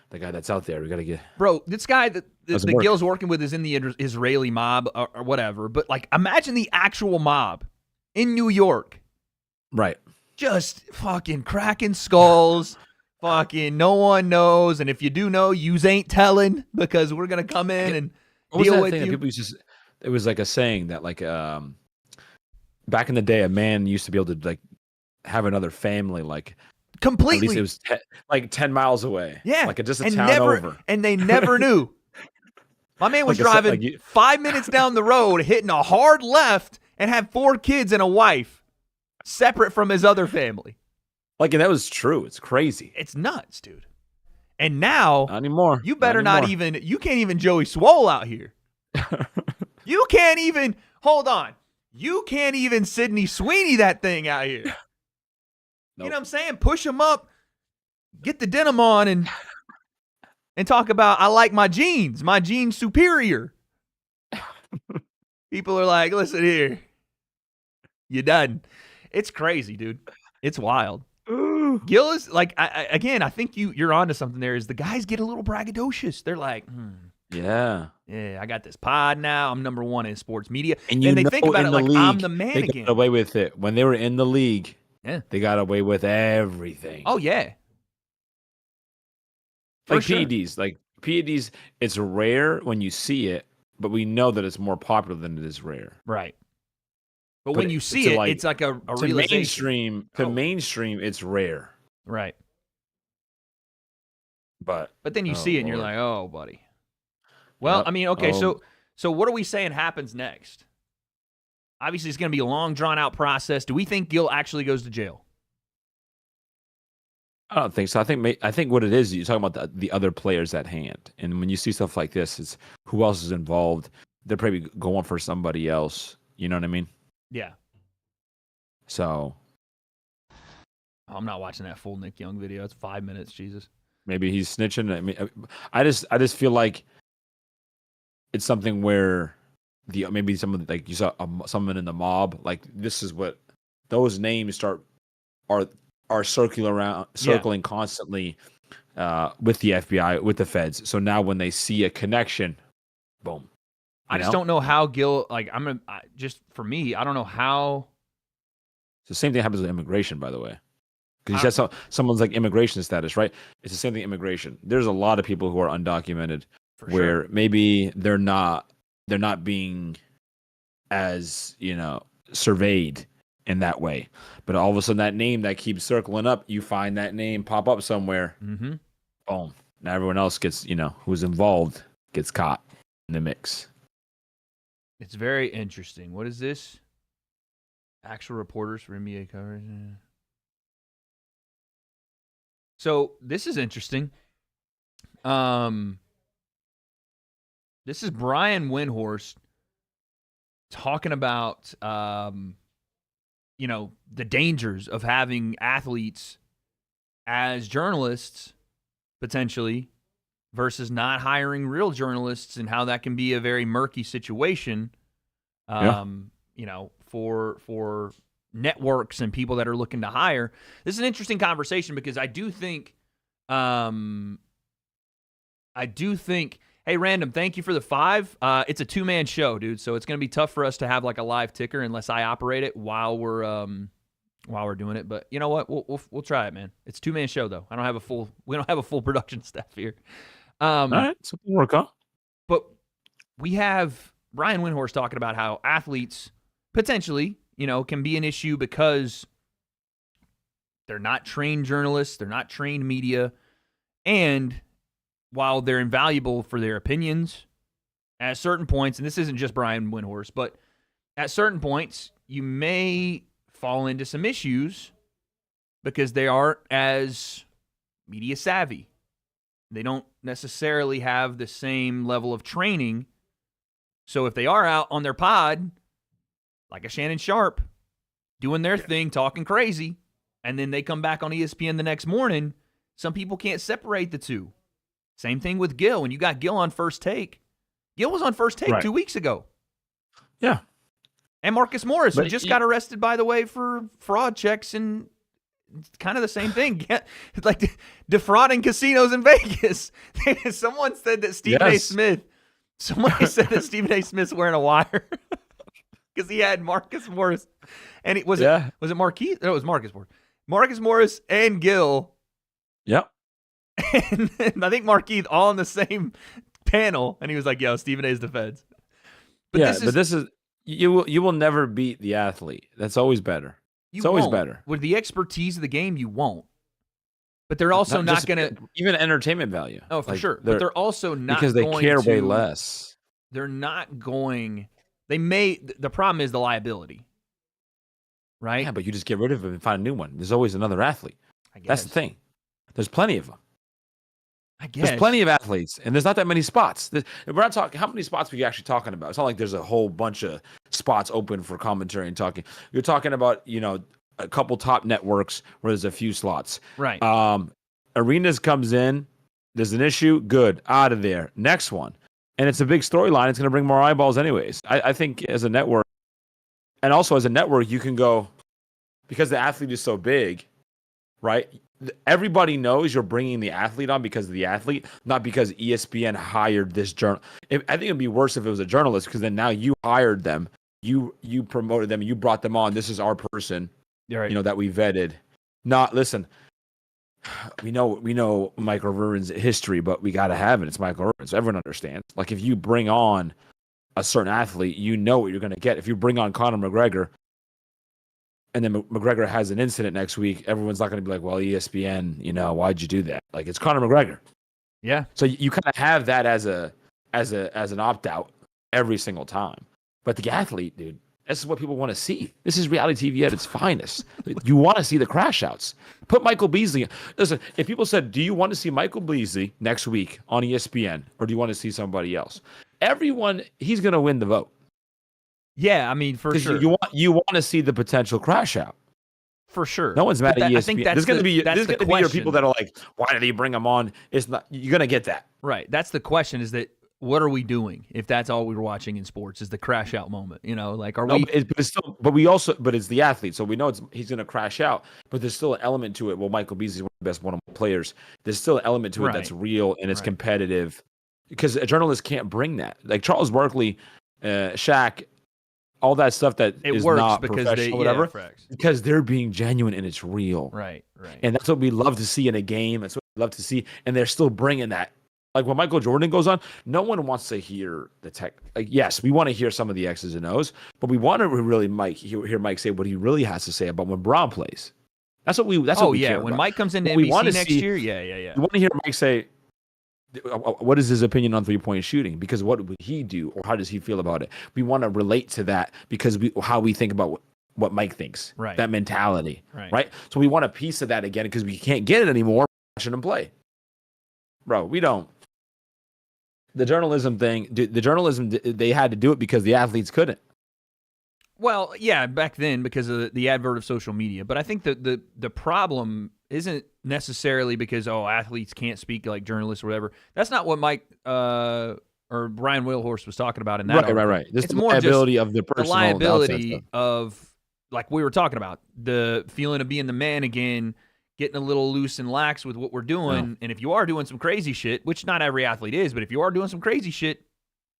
The guy that's out there, we got to get. bro. This guy that Doesn't work. Gil's working with is in the Israeli mob or whatever. But like, imagine the actual mob in New York, Right. just fucking cracking skulls. Fucking no one knows, and if you do know, yous ain't telling, because we're gonna come in and What was deal that with thing that you. people used to? It was like a saying that, like, back in the day, a man used to be able to like have another family, like at Completely, least it was like 10 miles away. yeah, like just a and town never, over. and they never knew. My man was Like I said, driving like you- 5 minutes down the road, hitting a hard left, and had 4 kids and a wife, separate from his other family. Like, and that was true. It's crazy. It's nuts, dude. And now Not anymore. you better not anymore. even. You can't even Joey Swole out here. You can't even. Hold on. You can't even Sidney Sweeney that thing out here. Nope. You know what I'm saying? Push him up, get the denim on, and talk about I like my jeans superior. People are like, listen here, you done. It's crazy, dude. It's wild. Ooh. Gil is like, I think you're onto something there. Is the guys get a little braggadocious? They're like, Yeah. yeah, I got this pod now. I'm number 1 in sports media. And then you they think know about in it the like league, I'm the man they again. got away with it. When they were in the league, Yeah. they got away with everything. Oh yeah. For like sure. PEDs. Like PEDs, it's rare when you see it, but we know that it's more popular than it is rare. Right. But But when you see to, it, like, it's like a To realization. mainstream, it's rare. Right. But But then you see it and you're Lord. like, oh, buddy. Well, Yep. I mean, okay, Oh. so what are we saying happens next? Obviously, it's going to be a long, drawn-out process. Do we think Gil actually goes to jail? I don't think so. I think what it is, you're talking about the other players at hand, and when you see stuff like this, it's who else is involved. They're probably going for somebody else. You know what I mean? Yeah. So I'm not watching that full Nick Young video. It's 5 minutes, Jesus. maybe he's snitching. I mean, I just feel like it's something where maybe someone like you saw someone in the mob. Like this is what those names are circling constantly with the FBI, with the feds. So now when they see a connection, boom. I just don't know how Gil, like, just for me, I don't know how. The same thing happens with immigration, by the way. Because you said someone's like immigration status, right? It's the same thing. Immigration. There's a lot of people who are undocumented, where maybe they're not being as surveyed in that way. But all of a sudden, that name that keeps circling up, you find that name pop up somewhere. Mm-hmm. Boom. Now everyone else gets, who's involved gets caught in the mix. It's very interesting. What is this? Actual reporters for NBA coverage. So this is interesting. This is Brian Windhorst talking about, the dangers of having athletes as journalists, potentially, versus not hiring real journalists, and how that can be a very murky situation, for networks and people that are looking to hire. This is an interesting conversation because I do think, hey, Random, thank you for the 5. It's a 2-man show, dude, so it's going to be tough for us to have like a live ticker unless I operate it while we're doing it. But you know what? We'll try it, man. It's a 2-man show though. We don't have a full production staff here. All right, something to work on. But we have Brian Windhorst talking about how athletes potentially, can be an issue because they're not trained journalists, they're not trained media, and while they're invaluable for their opinions, at certain points, and this isn't just Brian Windhorst, but at certain points, you may fall into some issues because they aren't as media savvy. They don't necessarily have the same level of training. So if they are out on their pod, like a Shannon Sharpe, doing their thing, talking crazy, and then they come back on ESPN the next morning, some people can't separate the two. Same thing with Gil. When you got Gil on First Take, Gil was on First Take 2 weeks ago. Yeah. And Marcus Morris, who just got arrested, by the way, for fraud checks, and it's kind of the same thing. It's like defrauding casinos in Vegas. Someone said that Stephen A. Smith, somebody said that Stephen A. Smith's wearing a wire because he had Marcus Morris. And was it Marquise? No, it was Marcus Morris. Marcus Morris and Gil. Yep. And I think Marquise all on the same panel. And he was like, yo, Stephen A.'s the feds. But this is you will never beat the athlete. That's always better. It's always better. With the expertise of the game, you won't. But they're also not going to... Even entertainment value. Oh, for sure. But they're also not because they care way less. They're not going... The problem is the liability. Right? Yeah, but you just get rid of them and find a new one. There's always another athlete. I guess. That's the thing. There's plenty of them. I guess. There's plenty of athletes, and there's not that many spots. We're not talking... How many spots are you actually talking about? It's not like there's a whole bunch of spots open for commentary and talking. You're talking about, a couple top networks where there's a few slots. Right. Arenas comes in. There's an issue. Good. Out of there. Next one. And it's a big storyline. It's going to bring more eyeballs anyways. I think as a network, and also as a network, you can go, because the athlete is so big, right? Everybody knows you're bringing the athlete on because of the athlete, not because ESPN hired this journal. I think it'd be worse if it was a journalist, because then now you hired them, you promoted them, you brought them on. This is our person, right. That we vetted. Not listen. We know Michael Irvin's history, but we got to have it. It's Michael Irvin, so everyone understands. Like if you bring on a certain athlete, you know what you're going to get. If you bring on Conor McGregor, and then McGregor has an incident next week, everyone's not going to be like, well, ESPN, why'd you do that? Like, it's Conor McGregor. Yeah. So you kind of have that as an opt-out every single time. But the athlete, dude, this is what people want to see. This is reality TV at its finest. You want to see the crash outs. Put Michael Beasley. Listen, if people said, do you want to see Michael Beasley next week on ESPN, or do you want to see somebody else? Everyone, he's going to win the vote. Yeah, I mean, for sure. You want to see the potential crash out. For sure. No one's mad at ESPN. I think there's going to be people that are like, why did he bring him on? It's not. You're going to get that. Right. That's the question, is that what are we doing if that's all we were watching in sports is the crash out moment? Like, are we... But it's the athlete. So we know he's going to crash out, but there's still an element to it. Well, Michael Beasley is one of the best one-on-one players. There's still an element to it that's real and it's competitive, because a journalist can't bring that. Like Charles Barkley, Shaq, all that stuff that It is works not because professional, whatever, facts. because they're being genuine and it's real. Right. And that's what we love to see in a game. That's what we love to see. And they're still bringing that. Like when Michael Jordan goes on, no one wants to hear the tech. Like, yes, we want to hear some of the X's and O's, but we want to really hear Mike say what he really has to say about when Brown plays. That's what we. That's what we care when about. Mike comes into We NBC wanna next see- year, yeah. We want to hear Mike say, what is his opinion on 3-point shooting? Because what would he do, or how does he feel about it? We want to relate to that because how we think about what Mike thinks. Right. That mentality. Right. So we want a piece of that again because we can't get it anymore. Watching him play, bro. We don't. The journalism thing. They had to do it because the athletes couldn't. Well, yeah, back then because of the advert of social media. But I think the problem isn't necessarily because athletes can't speak like journalists or whatever. That's not what Mike or Brian Wheelhorse was talking about in that. Right. This It's is the more liability just of the the personal liability of, like we were talking about, the feeling of being the man again, getting a little loose and lax with what we're doing. And if you are doing some crazy shit, which not every athlete is, but if you are doing some crazy shit,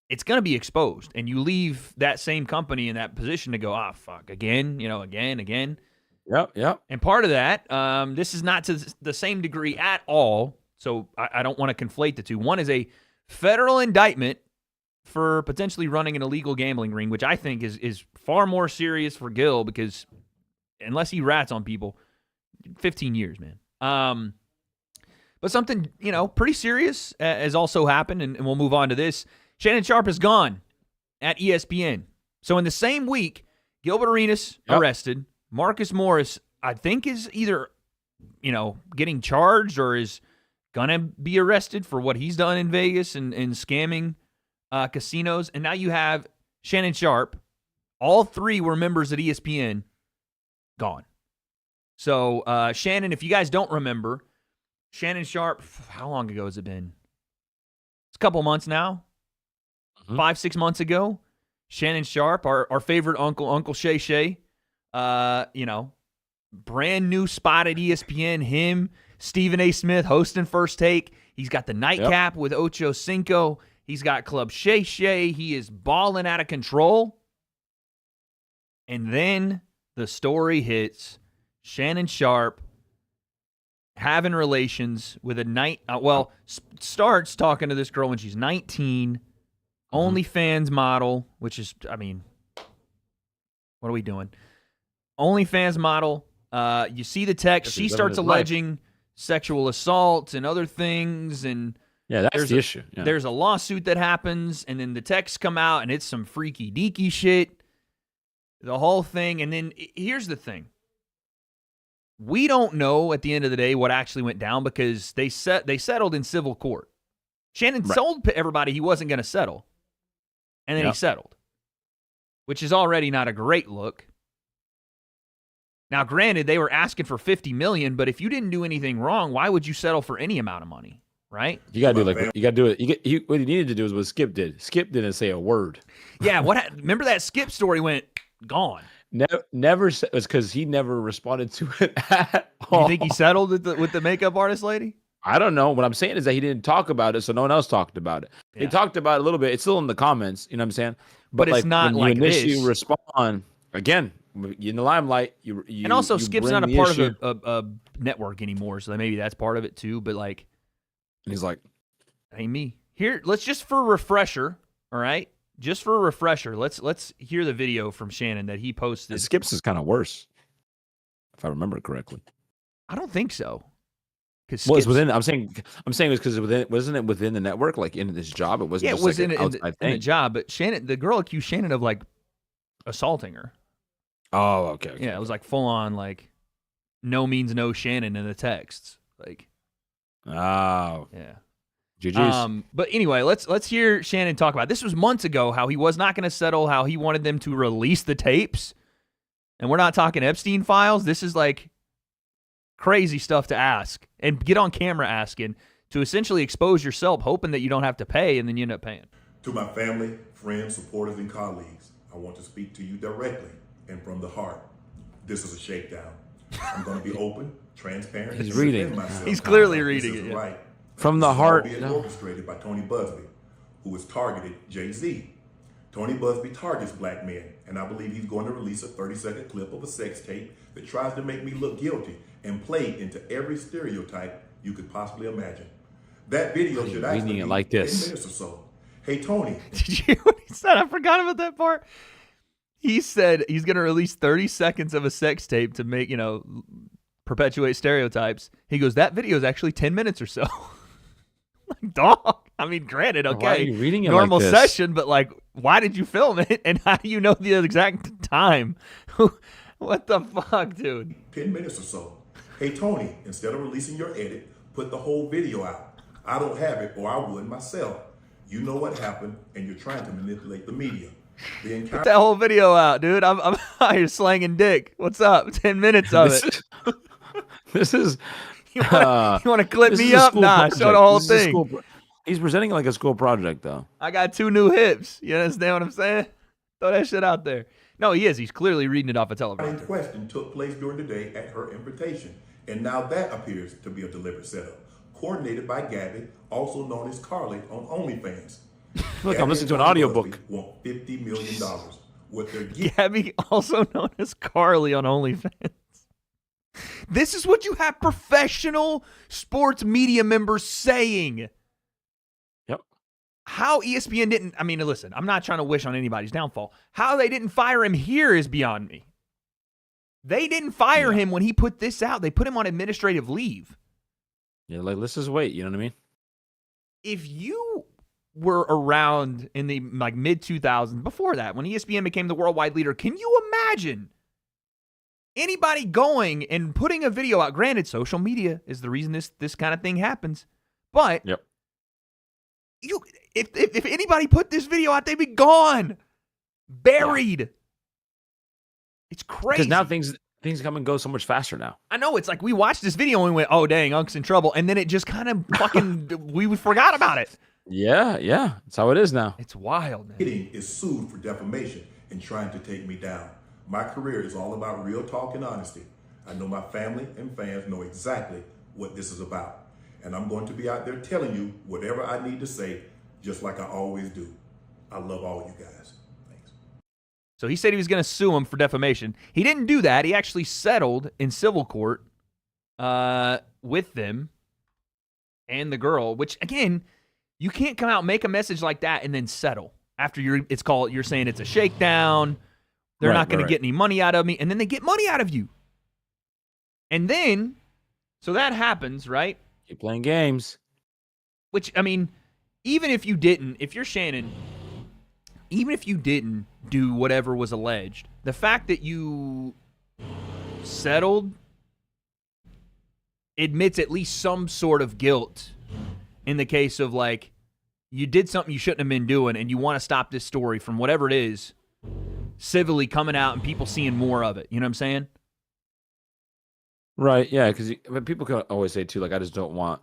it's going to be exposed. And you leave that same company in that position to go, fuck, again, again. Yep. And part of that, this is not to the same degree at all, so I don't want to conflate the two. One is a federal indictment for potentially running an illegal gambling ring, which I think is far more serious for Gil because unless he rats on people, 15 years, man. But something, pretty serious has also happened, and we'll move on to this. Shannon Sharpe is gone at ESPN. So in the same week, Gilbert Arenas arrested. Marcus Morris, I think, is either, getting charged or is going to be arrested for what he's done in Vegas and scamming casinos. And now you have Shannon Sharpe. All three were members at ESPN, gone. So, Shannon, if you guys don't remember, Shannon Sharpe, how long ago has it been? It's a couple months now. 5-6 months ago. Shannon Sharpe, our favorite Uncle Shay. Brand new spot at ESPN. Him, Stephen A. Smith hosting First Take. He's got the nightcap with Ocho Cinco. He's got Club Shay. He is balling out of control. And then the story hits. Shannon Sharpe having relations with starts talking to this girl when she's 19, OnlyFans model, which is, what are we doing? OnlyFans model. You see the text. She starts alleging sexual assault and other things, and that's the issue. Yeah. There's a lawsuit that happens, and then the texts come out, and it's some freaky deaky shit. The whole thing, and then here's the thing. We don't know at the end of the day what actually went down because they settled in civil court. Shannon told everybody he wasn't going to settle, and then he settled, which is already not a great look. Now, granted, they were asking for $50 million, but if you didn't do anything wrong, why would you settle for any amount of money, right? You gotta do it. What he needed to do is what Skip did. Skip didn't say a word. Yeah, remember that Skip story went gone. Never it was because he never responded to it at all. You think he settled with the makeup artist lady? I don't know. What I'm saying is that he didn't talk about it, so no one else talked about it. Yeah. They talked about it a little bit. It's still in the comments. You know what I'm saying? But it's not when like you initially this. respond again. You're in the limelight. You and also, you Skip's bring not a the part issue. of a network anymore, so maybe that's part of it too. But like, And he's like, ain't me. Here, let's just for a refresher. All right, just for a refresher, let's hear the video from Shannon that he posted. Skip's is kind of worse, if I remember correctly. I don't think so. Well, it's within. I'm saying it's because wasn't it within the network, like in this job? It wasn't. Yeah, just it was like in the job. But Shannon, the girl accused Shannon of like assaulting her. Oh, okay. Yeah, it was like full on like no means no Shannon in the texts. Like, oh, yeah. GG's. But anyway, let's hear Shannon talk about it. This was months ago, how he was not going to settle, how he wanted them to release the tapes. And we're not talking Epstein files. This is like crazy stuff to ask and get on camera asking to essentially expose yourself, hoping that you don't have to pay, and then you end up paying. To my family, friends, supporters, and colleagues, I want to speak to you directly and from the heart. This is a shakedown. I'm going to be open, transparent. He's and reading. defend myself. He's clearly This reading isn't it, yeah. right. From the This is heart, all being no. orchestrated by Tony Busby, who has targeted Jay-Z. Tony Busby targets black men, and I believe he's going to release a 30-second clip of a sex tape that tries to make me look guilty and play into every stereotype you could possibly imagine. That video should actually be like 10 this. minutes or so. Hey, Tony. Did you hear what he said? I forgot about that part. He said he's going to release 30 seconds of a sex tape to make, perpetuate stereotypes. He goes, that video is actually 10 minutes or so. Like, dog. I mean, granted, okay. Why are you reading it normal like this? session, but like, why did you film it? And how do you know the exact time? What the fuck, dude? 10 minutes or so. Hey, Tony, instead of releasing your edit, put the whole video out. I don't have it, or I would myself. You know what happened, and you're trying to manipulate the media. Put that whole video out, dude. I'm out here slanging dick. What's up? 10 minutes of it. This is. You want to clip This me is a up? school Nah, project. show the whole This is a thing. school He's presenting it like a school project, though. I got 2 new hips. You understand what I'm saying? Throw that shit out there. No, he is. He's clearly reading it off a in teleprompter. question took place during the day at her invitation, and now that appears to be a deliberate setup, coordinated by Gabby, also known as Carly on OnlyFans. Look, Gabby I'm listening to an and Tony audiobook. Busby want $50 million. What they're getting Gabby, also known as Carly on OnlyFans. This is what you have professional sports media members saying. Yep. How ESPN didn't, I mean, listen, I'm not trying to wish on anybody's downfall. How they didn't fire him here is beyond me. They didn't fire him when he put this out. They put him on administrative leave. Yeah, like, let's just wait. You know what I mean? If you were around in the mid 2000s, before that, when ESPN became the worldwide leader, can you imagine anybody going and putting a video out? Granted, social media is the reason this kind of thing happens. But Yep. if anybody put this video out, they'd be gone, buried. It's crazy. Because now things come and go so much faster now. I know, it's like we watched this video and we went, oh, dang, Unk's in trouble. And then it just kind of fucking, we forgot about it. Yeah. That's how it is now. It's wild, man. is sued for defamation and trying to take me down. My career is all about real talk and honesty. I know my family and fans know exactly what this is about. And I'm going to be out there telling you whatever I need to say, just like I always do. I love all you guys. Thanks. So he said he was going to sue him for defamation. He didn't do that. He actually settled in civil court with them and the girl, which, again, you can't come out and make a message like that and then settle. After you're saying it's a shakedown. They're not going to get any money out of me. And then they get money out of you. And then, so that happens, right? Keep playing games. Which, I mean, even if you didn't, if you're Shannon, even if you didn't do whatever was alleged, the fact that you settled admits at least some sort of guilt in the case of, like, you did something you shouldn't have been doing and you want to stop this story from whatever it is civilly coming out and people seeing more of it. You know what I'm saying? Right, yeah, because people can always say, too, like, I just don't want,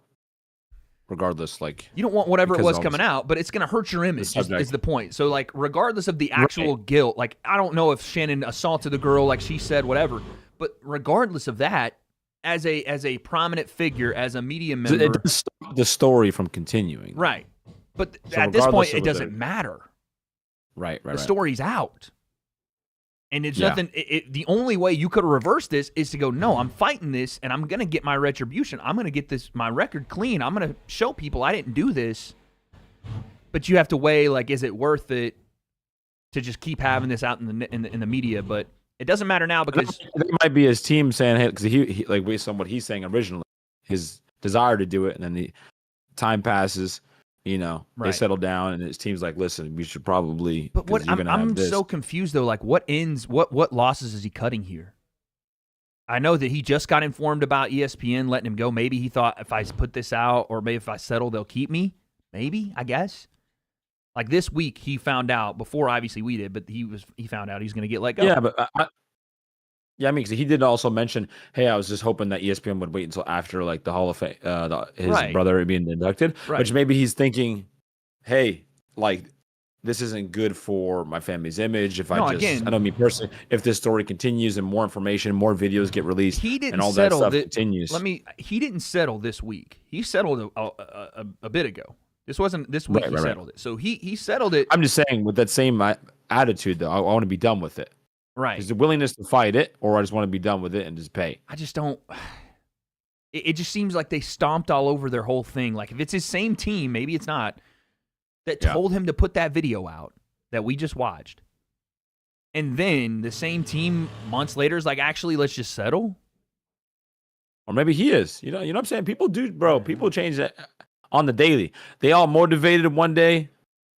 regardless, like... You don't want whatever it was because coming out, but it's going to hurt your image subject. is the point. So, like, regardless of the actual guilt, like, I don't know if Shannon assaulted the girl like she said, whatever, but regardless of that, as a prominent figure, as a media member... It does stop the story from continuing. Right. But So at this point, regardless of it doesn't whether- matter. Right. The story's out. And it's nothing. The only way you could reverse this is to go, no, I'm fighting this, and I'm going to get my retribution. I'm going to get my record clean. I'm going to show people I didn't do this. But you have to weigh, like, is it worth it to just keep having this out in the media? But it doesn't matter now because It might be his team saying, hey, because he like based on what he's saying originally, his desire to do it, and then the time passes. They settle down, and his team's like, "Listen, we should probably." But what I'm so confused though. Like, what losses is he cutting here? I know that he just got informed about ESPN letting him go. Maybe he thought if I put this out, or maybe if I settle, they'll keep me. Maybe, I guess. Like this week, he found out before obviously we did, but he found out he's going to get let go. Yeah, but I mean, 'cause he did also mention, hey, I was just hoping that ESPN would wait until after like the Hall of Fame, his brother being inducted, which maybe he's thinking, hey, like this isn't good for my family's image. If I don't mean personally, if this story continues and more information, more videos get released, and all that stuff continues. He didn't settle this week. He settled a bit ago. This wasn't this week. He settled it. So he settled it. I'm just saying with that same attitude, though, I want to be done with it. Right. Is the willingness to fight it, or I just want to be done with it and just pay? I just don't. It just seems like they stomped all over their whole thing. Like if it's his same team, maybe it's not, that told him to put that video out that we just watched. And then the same team months later is like, actually, let's just settle. Or maybe he is. You know what I'm saying? People do, bro. People change that on the daily. They all motivated one day.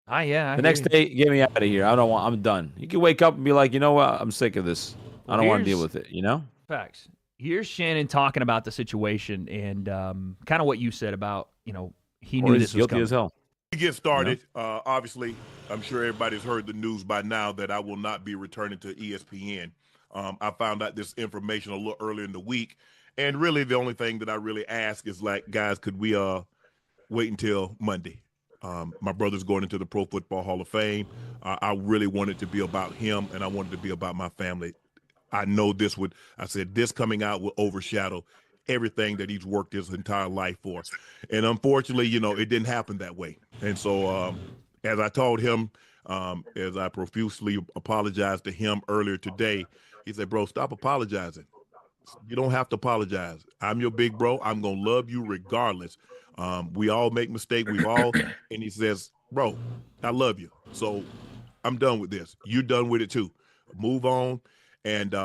The next day, get me out of here. I'm done. You can wake up and be like, you know what? I'm sick of this. I don't want to deal with it, you know? Facts. Here's Shannon talking about the situation and kind of what you said about, he knew this was guilty coming. as hell. To get started, obviously, I'm sure everybody's heard the news by now that I will not be returning to ESPN. I found out this information a little earlier in the week, and really the only thing that I really ask is like, guys, could we wait until Monday? My brother's going into the Pro Football Hall of Fame. I really wanted to be about him, and I wanted to be about my family. I know this coming out will overshadow everything that he's worked his entire life for. And unfortunately, it didn't happen that way. And so as I told him, as I profusely apologized to him earlier today, he said, bro, stop apologizing. You don't have to apologize. I'm your big bro. I'm going to love you regardless. We all make mistakes. And he says, bro, I love you. So I'm done with this. You're done with it too. Move on. And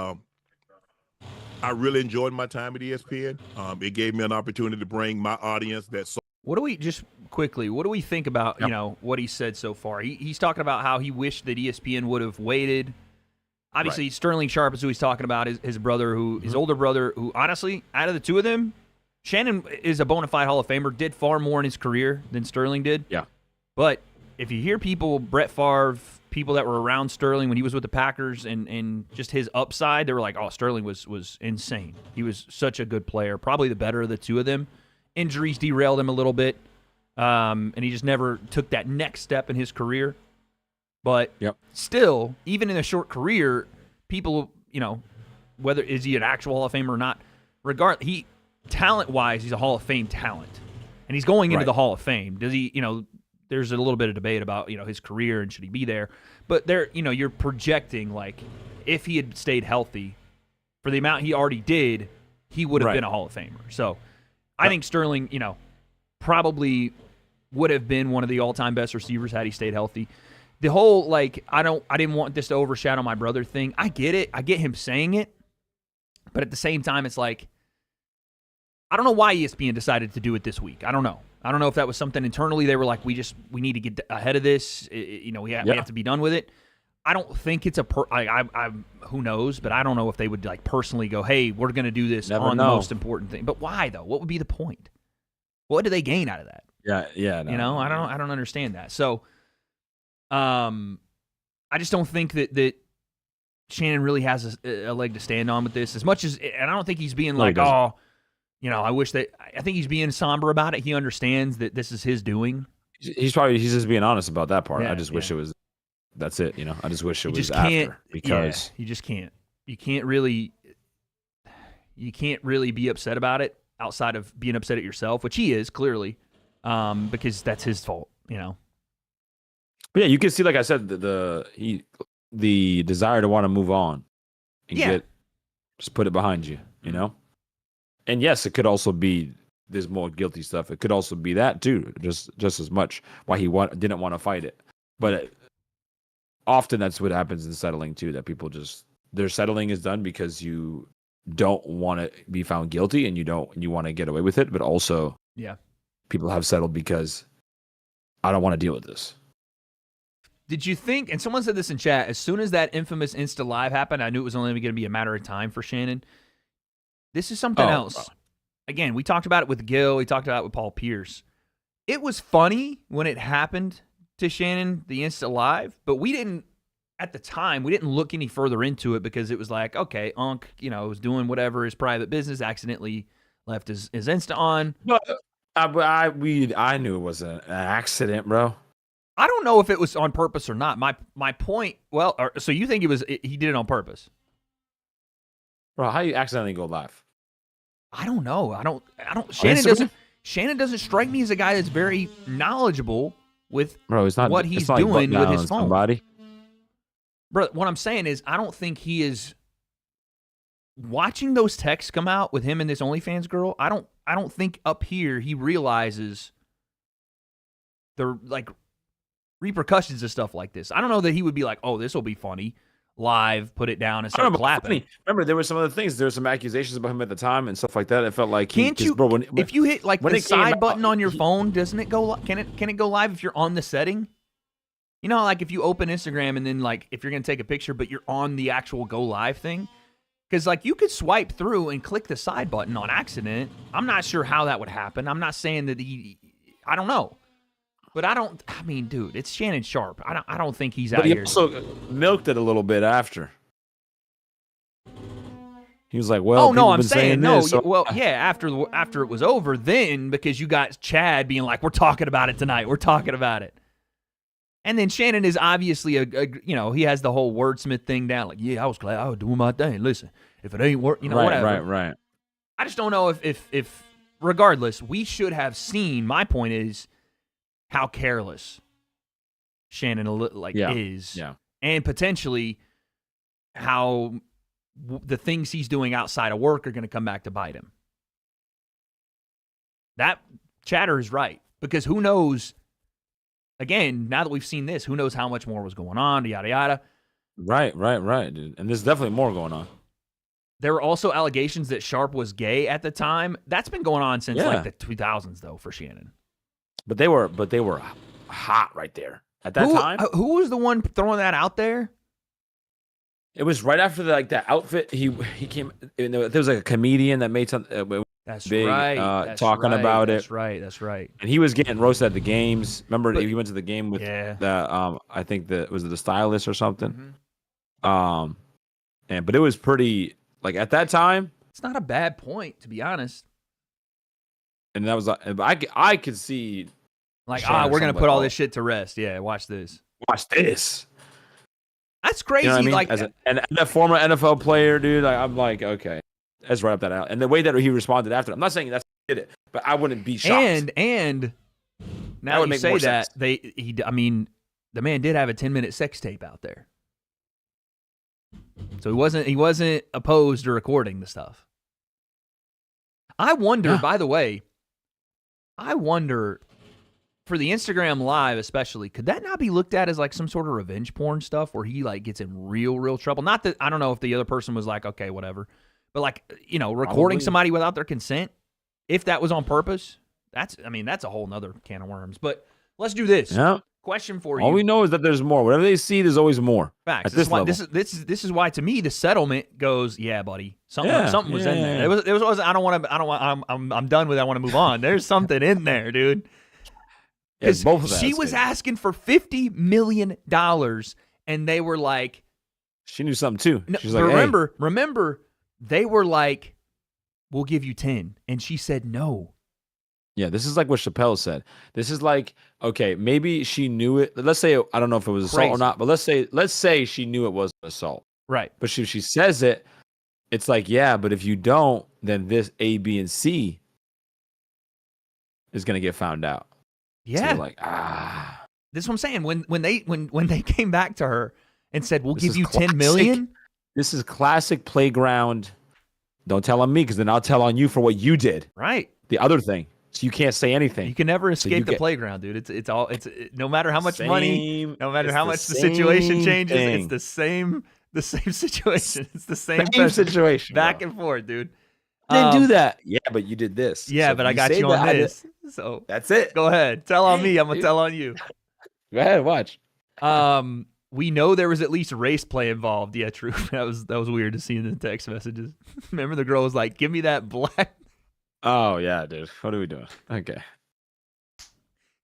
I really enjoyed my time at ESPN. It gave me an opportunity to bring my audience that. What do we think about, what he said so far? He's talking about how he wished that ESPN would have waited. Obviously, Sterling Sharpe is who he's talking about, his brother, his older brother, who honestly, out of the two of them, Shannon is a bona fide Hall of Famer, did far more in his career than Sterling did. Yeah. But if you hear people, Brett Favre, people that were around Sterling when he was with the Packers and just his upside, they were like, oh, Sterling was insane. He was such a good player, probably the better of the two of them. Injuries derailed him a little bit, and he just never took that next step in his career. But still, even in a short career, people, whether is he an actual Hall of Famer or not, talent-wise, he's a Hall of Fame talent. And he's going into the Hall of Fame. Does he, there's a little bit of debate about, his career and should he be there. But there, you're projecting, like, if he had stayed healthy, for the amount he already did, he would have been a Hall of Famer. So I think Sterling, probably would have been one of the all-time best receivers had he stayed healthy. The whole, like, I didn't want this to overshadow my brother thing. I get it. I get him saying it. But at the same time, it's like, I don't know why ESPN decided to do it this week. I don't know. I don't know if that was something internally. They were like, we need to get ahead of this. We have to be done with it. I don't think it's who knows, but I don't know if they would like personally go, hey, we're going to do this on the most important thing. But why though? What would be the point? What do they gain out of that? Yeah. No, I don't understand that. So, I just don't think that Shannon really has a leg to stand on with this as much as, and I don't think he's being like, I wish that. I think he's being somber about it. He understands that this is his doing. He's just being honest about that part. I just wish it was. That's it. I just wish it was after because you just can't. You can't really be upset about it outside of being upset at yourself, which he is clearly, because that's his fault. But yeah, you can see, like I said, the desire to want to move on and just put it behind you. And yes, it could also be there's more guilty stuff. It could also be that too, just as much why he didn't want to fight it. But often that's what happens in settling too. That people their settling is done because you don't want to be found guilty and you want to get away with it. But also, people have settled because I don't want to deal with this. Did you think? And someone said this in chat. As soon as that infamous Insta Live happened, I knew it was only going to be a matter of time for Shannon. This is something else. Again, we talked about it with Gil. We talked about it with Paul Pierce. It was funny when it happened to Shannon, the Insta Live, but at the time, we didn't look any further into it because it was like, okay, Unc, was doing whatever, his private business, accidentally left his Insta on. But I knew it was an accident, bro. I don't know if it was on purpose or not. My point, so you think he did it on purpose? Bro, how you accidentally go live? I don't know. I don't. Shannon doesn't. Shannon doesn't strike me as a guy that's very knowledgeable with Bro, it's not what it's he's not like doing button with down his on phone. somebody. Bro, what I'm saying is I don't think he is watching those texts come out with him and this OnlyFans girl. I don't think up here he realizes the like repercussions of stuff like this. I don't know that he would be like, "Oh, this will be funny." Live, put it down and I start don't know, but clapping. funny. Remember, there were some other things. There were some accusations about him at the time and stuff like that. It felt like Can't you? bro, when, If you hit like when the it came side out, button on your he- phone, doesn't it go? Can it go live if you're on the setting? You know, like if you open Instagram and then like if you're gonna take a picture, but you're on the actual go live thing, because like you could swipe through and click the side button on accident. I'm not sure how that would happen. I'm not saying that I don't know, but I mean, dude, it's Shannon Sharpe. I don't think he's out but he here. also milked it a little bit after. He was like, "Well, Oh no, people I'm been saying this, no. so- Well, yeah, after it was over, then because you got Chad being like, "We're talking about it tonight. We're talking about it," and then Shannon is obviously he has the whole wordsmith thing down. Like, yeah, I was glad I was doing my thing. Listen, if it ain't work, whatever. Right. I just don't know if regardless, we should have seen. My point is how careless Shannon is, Yeah. and potentially how the things he's doing outside of work are going to come back to bite him. That chatter is right, because who knows, again, now that we've seen this, who knows how much more was going on, yada, yada. Right, dude. And there's definitely more going on. There were also allegations that Sharpe was gay at the time. That's been going on since like the 2000s, though, for Shannon. But they were hot right there at that time. Who was the one throwing that out there? It was right after that outfit. He came. There was like a comedian that made something. That's big, right. That's talking right. about That's it. right. That's right. And he was getting roasted at the games. Remember, But- he went to the game with Yeah. the I think was it the stylist or something. Mhm. But it was pretty like at that time, It's not a bad point, to be honest. and that was I could see. Like, Sure, we're gonna something put all like, this shit to rest. Yeah, watch this. Watch this. That's crazy. You know what I mean? Like, As a former NFL player, dude, I'm like, okay, let's right up that alley. And the way that he responded after, I'm not saying that's did it, but I wouldn't be shocked. and now would you make say more that sense. the man did have a 10-minute sex tape out there, so he wasn't opposed to recording the stuff. I wonder. Yeah. By the way, for the Instagram Live especially, could that not be looked at as like some sort of revenge porn stuff where he like gets in real trouble? Not that I don't know if the other person was like, okay, whatever, but like, recording Probably. somebody without their consent, if that was on purpose, that's a whole nother can of worms. But let's do this. Yeah. Question for you. All we know is that there's more. Whatever they see, there's always more. Facts. At this level. This is why to me the settlement goes, yeah, buddy. Something was in there. Yeah. It was I'm done with it. I want to move on. There's something in there, dude. Yeah, Because both of that she is was good. asking for $50 million, and they were like, She knew something too. no, She was like, remember, they were like, we'll give you 10. And she said no. yeah, this is like what Chappelle said. This is like, okay, maybe she knew it. Let's say I don't know if it was assault Crazy. or not, but let's say she knew it was assault. Right. But she says it, it's like, yeah, but if you don't, then this A, B, and C is gonna get found out. So Yeah. they're like, This is what I'm saying. When they came back to her and said, we'll This give is you $10 classic. million. this is classic playground. Don't tell on me, because then I'll tell on you for what you did. Right. The other thing. So you can't say anything. You can never escape you the get- playground, dude. It's no matter how much money, no matter it's how the much the situation same changes, thing. it's the same situation. It's the same Same situation. back bro. and forth, dude. I didn't do that. Yeah, but you did this. Yeah, So but if I got say you on that, I did- this. So That's it. go ahead. Tell on me. I'm gonna Dude. tell on you. Go ahead, watch. We know there was at least race play involved. Yeah, true. That was weird to see in the text messages. Remember the girl was like, "Give me that black." Oh yeah, dude. What are we doing? Okay.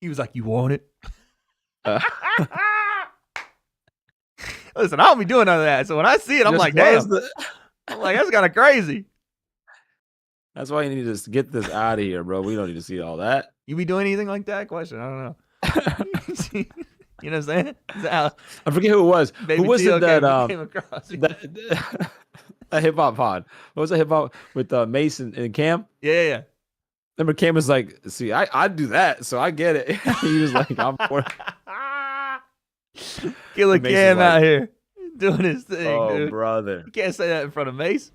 He was like, "You want it?" Uh, Listen, I don't be doing none of that. So when I see it, I'm just like, was "Damn!" the- I'm like, "That's kind of crazy." That's why you need to get this out of here, bro. We don't need to see all that. You be doing anything like that? Question. I don't know. You know what I'm saying? Is that how I forget who it was. Baby Who was Tio it that came across? that hip hop pod? What was the hip hop with Mason and Cam? Yeah. Then McCain was like, see, I do that, so I get it. He was like, I'm for Killer Mace is Cam like- out here doing his thing, Oh, dude. brother. You can't say that in front of Mace.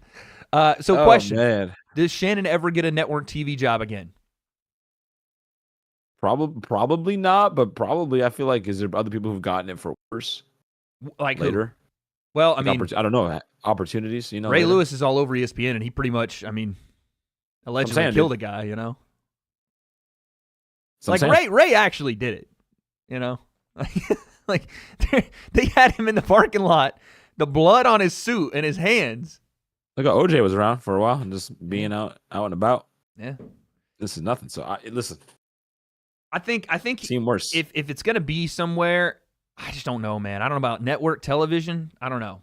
Oh, Question. man. Does Shannon ever get a network TV job again? Probably not, but probably I feel like is there other people who've gotten it for worse Like who? later? Well, I Like mean, I don't know, opportunities, you know. Ray later? Lewis is all over ESPN, and he pretty much, I mean, allegedly saying, killed dude. a guy, you know? So I'm Like saying. Ray actually did it, you know? Like they had him in the parking lot, the blood on his suit and his hands. Look, OJ was around for a while and just being out and about. Yeah. This is nothing. So listen, I think seen worse. if it's gonna be somewhere, I just don't know, man. I don't know about network television. I don't know.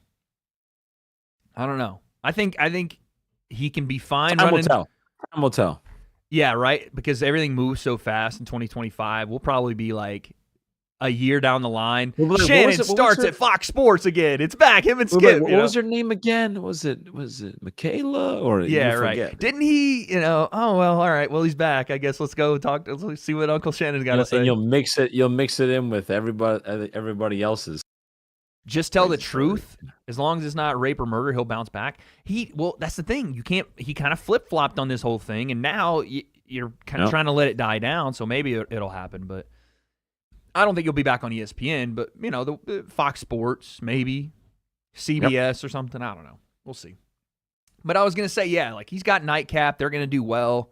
I think he can be fine Time will running. tell. Time will tell. Yeah, right. Because everything moves so fast in 2025. We'll probably be like a year down the line. Well, like, Shannon what was starts her- at Fox Sports again. It's back. Him and What Skip. was her name again? Was it Michaela or Yeah, you right. forget? Didn't he? Oh well. All right. Well, he's back. I guess let's go talk. Let's see what Uncle Shannon's got to say. And you'll mix it in with everybody else's. Just tell the Crazy story. truth. As long as it's not rape or murder, he'll bounce back. Well, that's the thing. You can't. He kind of flip flopped on this whole thing, and now you're kind of Yep. trying to let it die down. So maybe it'll happen, but I don't think he'll be back on ESPN. But the Fox Sports, maybe CBS or something. I don't know. We'll see. But I was gonna say, yeah, like he's got Nightcap. They're gonna do well.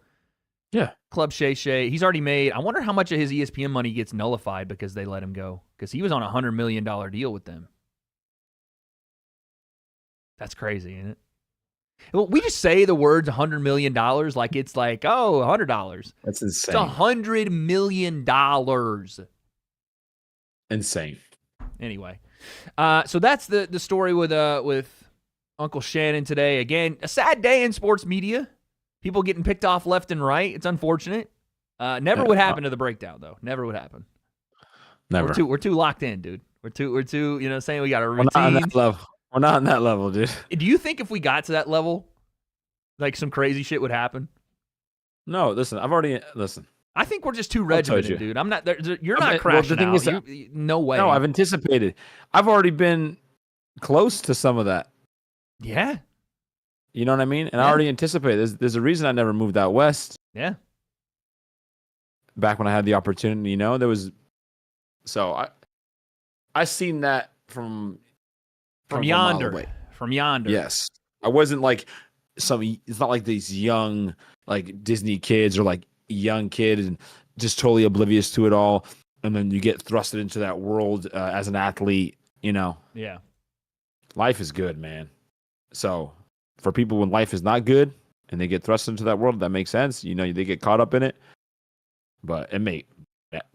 Yeah. Club Shay Shay. He's already made. I wonder how much of his ESPN money gets nullified because they let him go. Because he was on a $100 million deal with them. That's crazy, isn't it? Well, we just say the words $100 million like it's like, oh, $100. That's It's insane. $100 million. Insane. Anyway, so that's the story with Uncle Shannon today. Again, a sad day in sports media. People getting picked off left and right. It's unfortunate. Never would happen to the breakdown though. Never would happen. Never. We're too locked in, dude. We're too saying we got a We're not on routine. that level. We're not on that level, dude. Do you think if we got to that level, like some crazy shit would happen? No, listen. Listen. I think we're just too I told regimented, you. dude. I'm not. You're I not mean, well, crashing the thing out. is No way. No, I've anticipated. I've already been close to some of that. Yeah. You know what I mean? And I Yeah. already anticipated. There's a reason I never moved out west. Yeah. Back when I had the opportunity, there was. So I seen that from a mile Yonder. away. From yonder. Yes, I wasn't like it's not like these young like Disney kids or like young kid and just totally oblivious to it all, and then you get thrusted into that world as an athlete. Yeah. Life is good, man. So for people when life is not good and they get thrust into that world, that makes sense. They get caught up in it. But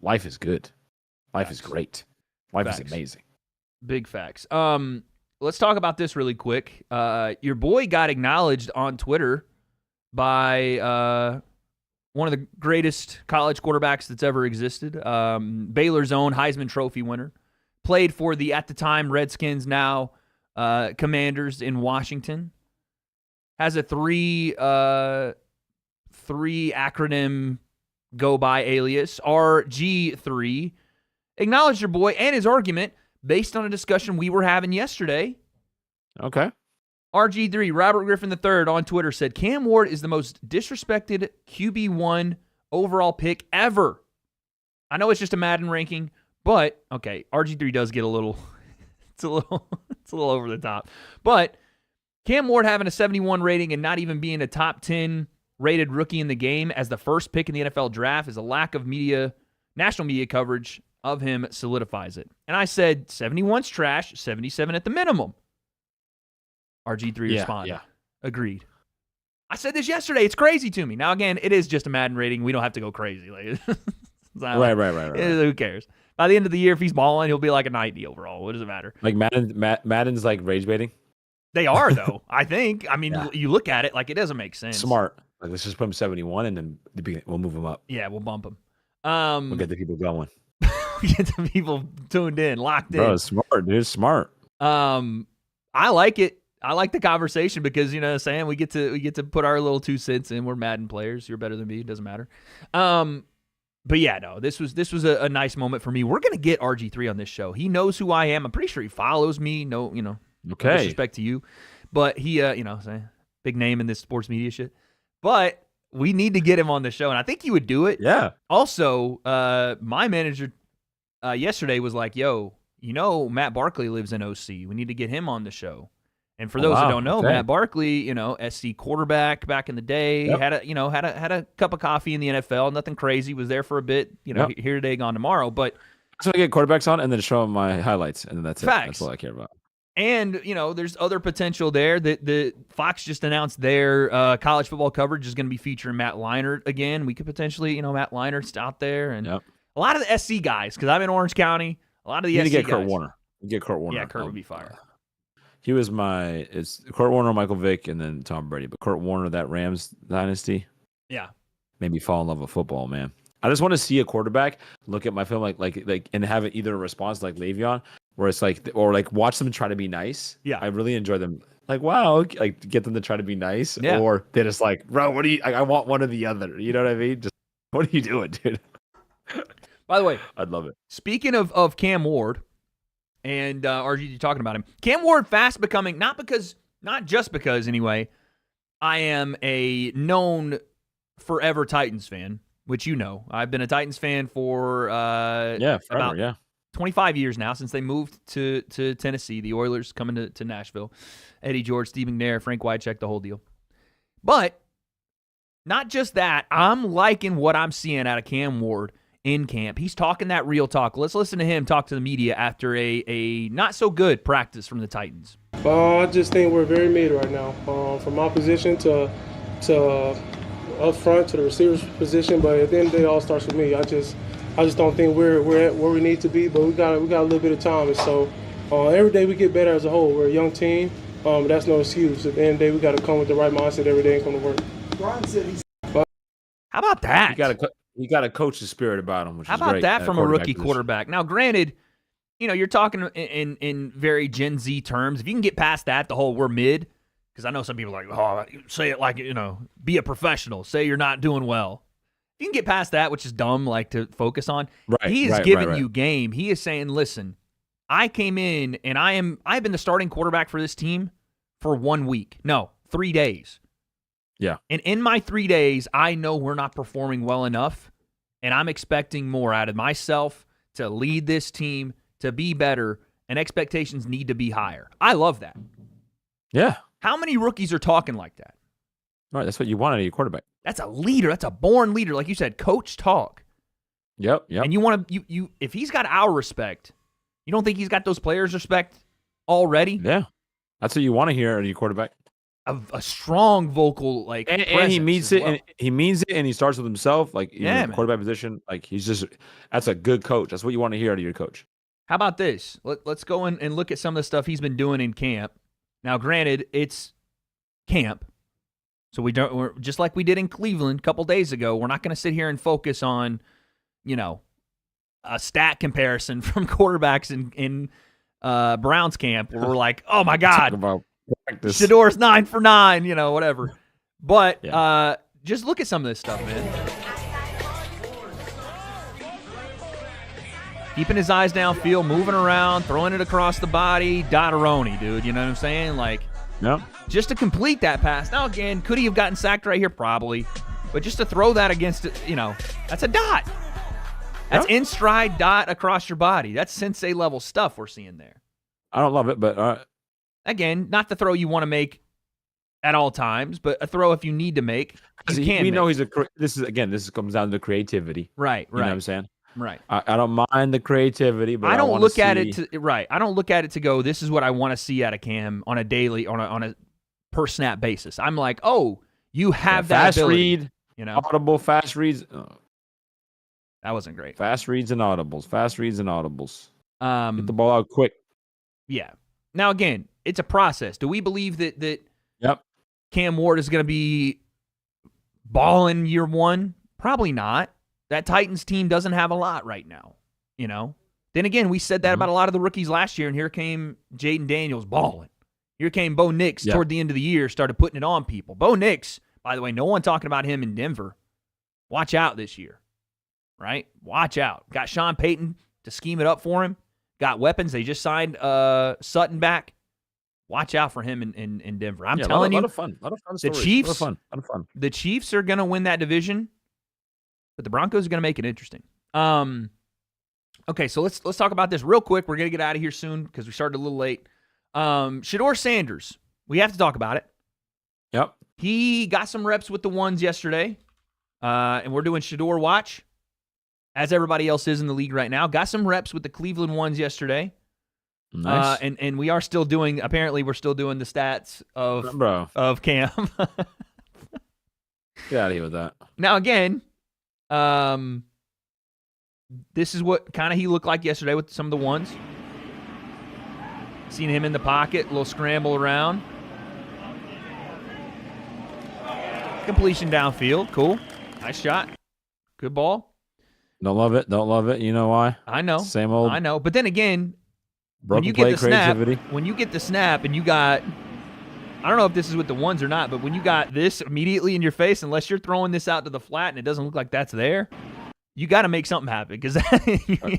life is good. Life is great. Life is Facts. amazing. Big facts. Let's talk about this really quick. Your boy got acknowledged on Twitter by one of the greatest college quarterbacks that's ever existed. Baylor's own Heisman Trophy winner. Played for the, at the time, Redskins, now Commanders in Washington. Has a three acronym go by alias, RG3. Acknowledged your boy and his argument based on a discussion we were having yesterday. Okay. RG3, Robert Griffin III on Twitter said, Cam Ward is the most disrespected QB1 overall pick ever. I know it's just a Madden ranking, but, okay, RG3 does get a little, it's a little over the top. But Cam Ward having a 71 rating and not even being a top 10 rated rookie in the game as the first pick in the NFL draft is a lack of national media coverage of him solidifies it. And I said, 71's trash, 77 at the minimum. RG3 responded. Yeah. Agreed. I said this yesterday. It's crazy to me. Now, again, it is just a Madden rating. We don't have to go crazy. Like, Right. Who cares? By the end of the year, if he's balling, he'll be like a 90 overall. What does it matter? Like Madden's like rage baiting. They are, though, I think. I mean, Yeah. you look at it, like, it doesn't make sense. Smart. Like, let's just put him 71 and then we'll move him up. Yeah, we'll bump him. We'll get the people going. Get the people tuned in, locked Bro, in. it's smart, dude. Smart. I like it. I like the conversation because, you know what I'm saying, we get to put our little 2 cents in. We're Madden players. You're better than me. It doesn't matter. But yeah, no, this was a nice moment for me. We're going to get RG3 on this show. He knows who I am. I'm pretty sure he follows me. No, no disrespect to you. But he, big name in this sports media shit. But we need to get him on the show, and I think he would do it. Yeah. Also, my manager yesterday was like, yo, Matt Barkley lives in OC. We need to get him on the show. And for those who don't know, Matt Barkley, SC quarterback back in the day, had a cup of coffee in the NFL, nothing crazy, was there for a bit, here today, gone tomorrow. But so I get quarterbacks on and then show them my highlights, and then that's facts. It. That's all I care about. And, there's other potential there. The Fox just announced their college football coverage is going to be featuring Matt Leinart again. We could potentially, Matt Leinart's out there. And a lot of the SC guys, because I'm in Orange County, a lot of the SC guys. You need to get Kurt Warner. Get Kurt Warner. Yeah, Kurt would be fire. He was it's Kurt Warner, Michael Vick, and then Tom Brady. But Kurt Warner, that Rams dynasty, made me fall in love with football, man. I just want to see a quarterback look at my film like and have it either a response like Le'Veon, where it's like, or like watch them try to be nice. Yeah, I really enjoy them. Like, wow, like get them to try to be nice, or they're just like, bro, what do you? I want one or the other. You know what I mean? Just what are you doing, dude? By the way, I'd love it. Speaking of Cam Ward. And RG, talking about him. Cam Ward fast becoming, not just because anyway, I am a known forever Titans fan, which I've been a Titans fan for about 25 years now, since they moved to Tennessee, the Oilers coming to Nashville. Eddie George, Steve McNair, Frank Wycheck, the whole deal. But not just that, I'm liking what I'm seeing out of Cam Ward in camp. He's talking that real talk. Let's listen to him talk to the media after a not so good practice from the Titans. I just think we're very mid right now, from my position to up front to the receiver's position. But at the end of the day, it all starts with me. I just don't think we're at where we need to be. But we got a little bit of time, and so every day we get better as a whole. We're a young team, but that's no excuse. At the end of the day, we got to come with the right mindset every day and come to work. Brian said how about that? You got to coach the spirit about him, which How is about great that from a rookie position. quarterback? Now, granted, you're talking in very Gen Z terms. If you can get past that, the whole we're mid, because I know some people are like, oh, say it like, be a professional. Say you're not doing well. If you can get past that, which is dumb, like to focus on, he is giving you game. He is saying, listen, I came in and I've been the starting quarterback for this team for 1 week. No, 3 days. Yeah. And in my 3 days, I know we're not performing well enough, and I'm expecting more out of myself to lead this team, to be better, and expectations need to be higher. I love that. Yeah. How many rookies are talking like that? All right, that's what you want out of your quarterback. That's a leader. That's a born leader. Like you said, coach talk. Yep. And you want to, you if he's got our respect, you don't think he's got those players' respect already? Yeah. That's what you want to hear out of your quarterback. A strong vocal, like, and he means it, and he means it, and he starts with himself, like quarterback position. Like that's a good coach. That's what you want to hear out of your coach. How about this? Let's go in and look at some of the stuff he's been doing in camp. Now, granted, it's camp, so we're just like we did in Cleveland a couple days ago. We're not going to sit here and focus on, a stat comparison from quarterbacks in Browns camp where we're like, oh my God. Shedeur's 9 for 9, whatever. But just look at some of this stuff, man. Keeping his eyes downfield, moving around, throwing it across the body. Dotteroni, dude. You know what I'm saying? Like, just to complete that pass. Now, again, could he have gotten sacked right here? Probably. But just to throw that against it, that's a dot. That's in stride dot across your body. That's sensei level stuff we're seeing there. I don't love it, but again, not the throw you want to make at all times, but a throw if you need to make. We know this comes down to creativity. Right. You know what I'm saying? Right. I don't mind the creativity, but I don't look at it to go, this is what I want to see out of Cam on a daily, on a per snap basis. I'm like, oh, you have that fast ability, read, audible, fast reads. That wasn't great. Fast reads and audibles. Get the ball out quick. Yeah. Now, again, it's a process. Do we believe that Cam Ward is going to be balling year one? Probably not. That Titans team doesn't have a lot right now, Then again, we said that about a lot of the rookies last year, and here came Jaden Daniels balling. Here came Bo Nix toward the end of the year, started putting it on people. Bo Nix, by the way, no one talking about him in Denver. Watch out this year, right? Watch out. Got Sean Payton to scheme it up for him. Got weapons. They just signed Sutton back. Watch out for him in Denver. I'm telling you, a lot of fun. A lot of fun stories. Chiefs, A lot of fun. The Chiefs are going to win that division, but the Broncos are going to make it interesting. Okay, so let's talk about this real quick. We're going to get out of here soon because we started a little late. Shedeur Sanders, we have to talk about it. Yep. He got some reps with the ones yesterday, and we're doing Shedeur Watch, as everybody else is in the league right now. Got some reps with the Cleveland ones yesterday. Nice. And we are still doing, apparently we're still doing the stats of Cam. Get out of here with that. Now, again, this is what kind of he looked like yesterday with some of the ones. Seen him in the pocket, a little scramble around. Completion downfield, cool. Nice shot. Good ball. Don't love it. You know why? I know. Same old. I know. But then again, Broken when you play get the snap, creativity. when you get the snap and you got, I don't know if this is with the ones or not, but when you got this immediately in your face, unless you're throwing this out to the flat and it doesn't look like that's there, you got to make something happen because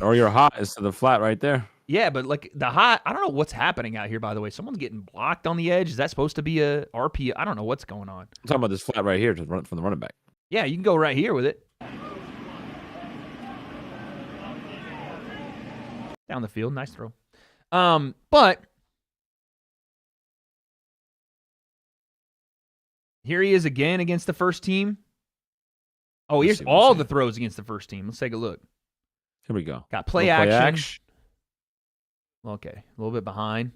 or your hot is to the flat right there. Yeah, but like the hot, I don't know what's happening out here. By the way, someone's getting blocked on the edge. Is that supposed to be a RP? I don't know what's going on. I'm talking about this flat right here to run from the running back. Yeah, you can go right here with it. Down the field, nice throw. But here he is again against the first team. Oh, here's all the throws against the first team. Let's take a look. Here we go. Got play action. Okay, a little bit behind.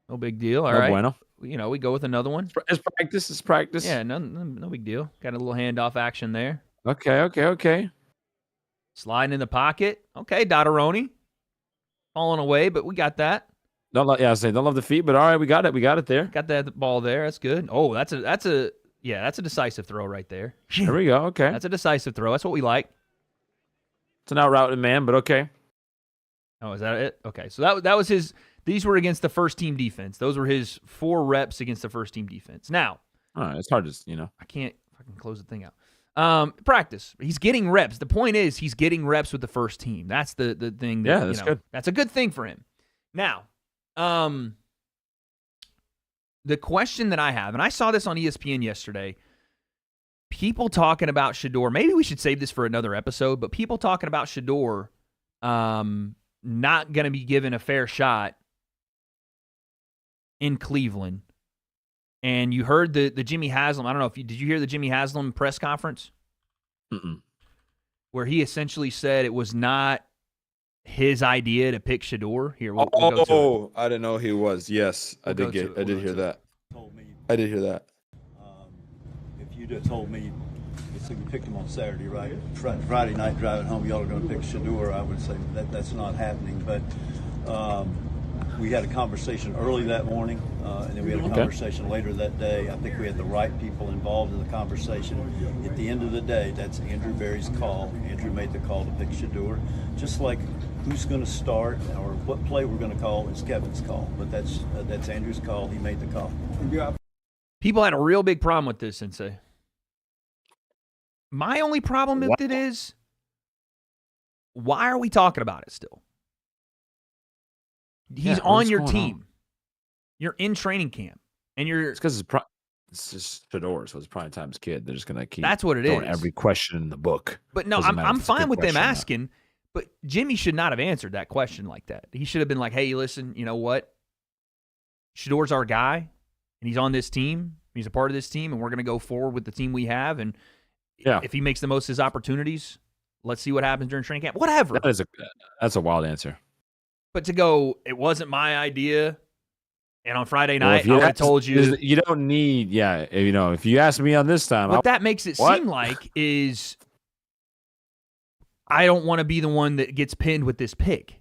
No big deal. All right. Bueno. You know, we go with another one. It's practice. It's practice. Yeah, no big deal. Got a little handoff action there. Okay. Sliding in the pocket. Okay, Dotteroni. Falling away, but we got that. Don't love the feet, but all right, we got it. We got it there. Got that ball there. That's good. Oh, that's a decisive throw right there. There we go. Okay. That's a decisive throw. That's what we like. It's an out-routed man, but okay. Oh, is that it? Okay, so that was his. These were against the first team defense. Those were his 4 reps against the first team defense. Now, all right, it's hard to, I can't fucking close the thing out. Practice. He's getting reps. The point is he's getting reps with the first team. That's the thing. That, that's good. That's a good thing for him. Now, the question that I have, and I saw this on ESPN yesterday, people talking about Shedeur. Maybe we should save this for another episode, but people talking about Shedeur not going to be given a fair shot in Cleveland. And you heard the Jimmy Haslam. I don't know if did you hear the Jimmy Haslam press conference? Mm-mm. Where he essentially said it was not his idea to pick Shedeur. Here, we'll go to it. I didn't know he was. Yes, I did hear that. I did hear that. If you'd have told me, so you picked him on Saturday, right? Friday night driving home, y'all are going to pick Shedeur, I would say that's not happening. But we had a conversation early that morning, and then we had a conversation later that day. I think we had the right people involved in the conversation. At the end of the day, that's Andrew Berry's call. Andrew made the call to pick Shedeur. Just like who's going to start or what play we're going to call is Kevin's call. But that's Andrew's call. He made the call. People had a real big problem with this, Sensei. My only problem with it is, why are we talking about it still? He's on your team. You're in training camp, and you're. It's because it's just Shedeur, so it's prime time's kid. They're just gonna keep. That's what it throwing is. Every question in the book. But no, I'm fine with them asking. But Jimmy should not have answered that question like that. He should have been like, "Hey, listen, you know what? Shedeur's our guy, and he's on this team. He's a part of this team, and we're gonna go forward with the team we have. And if he makes the most of his opportunities, let's see what happens during training camp. Whatever." That's a wild answer. But to go, it wasn't my idea. And on Friday night, I would have told you. You don't need, if you ask me on this time. What that makes it seem like is I don't want to be the one that gets pinned with this pick.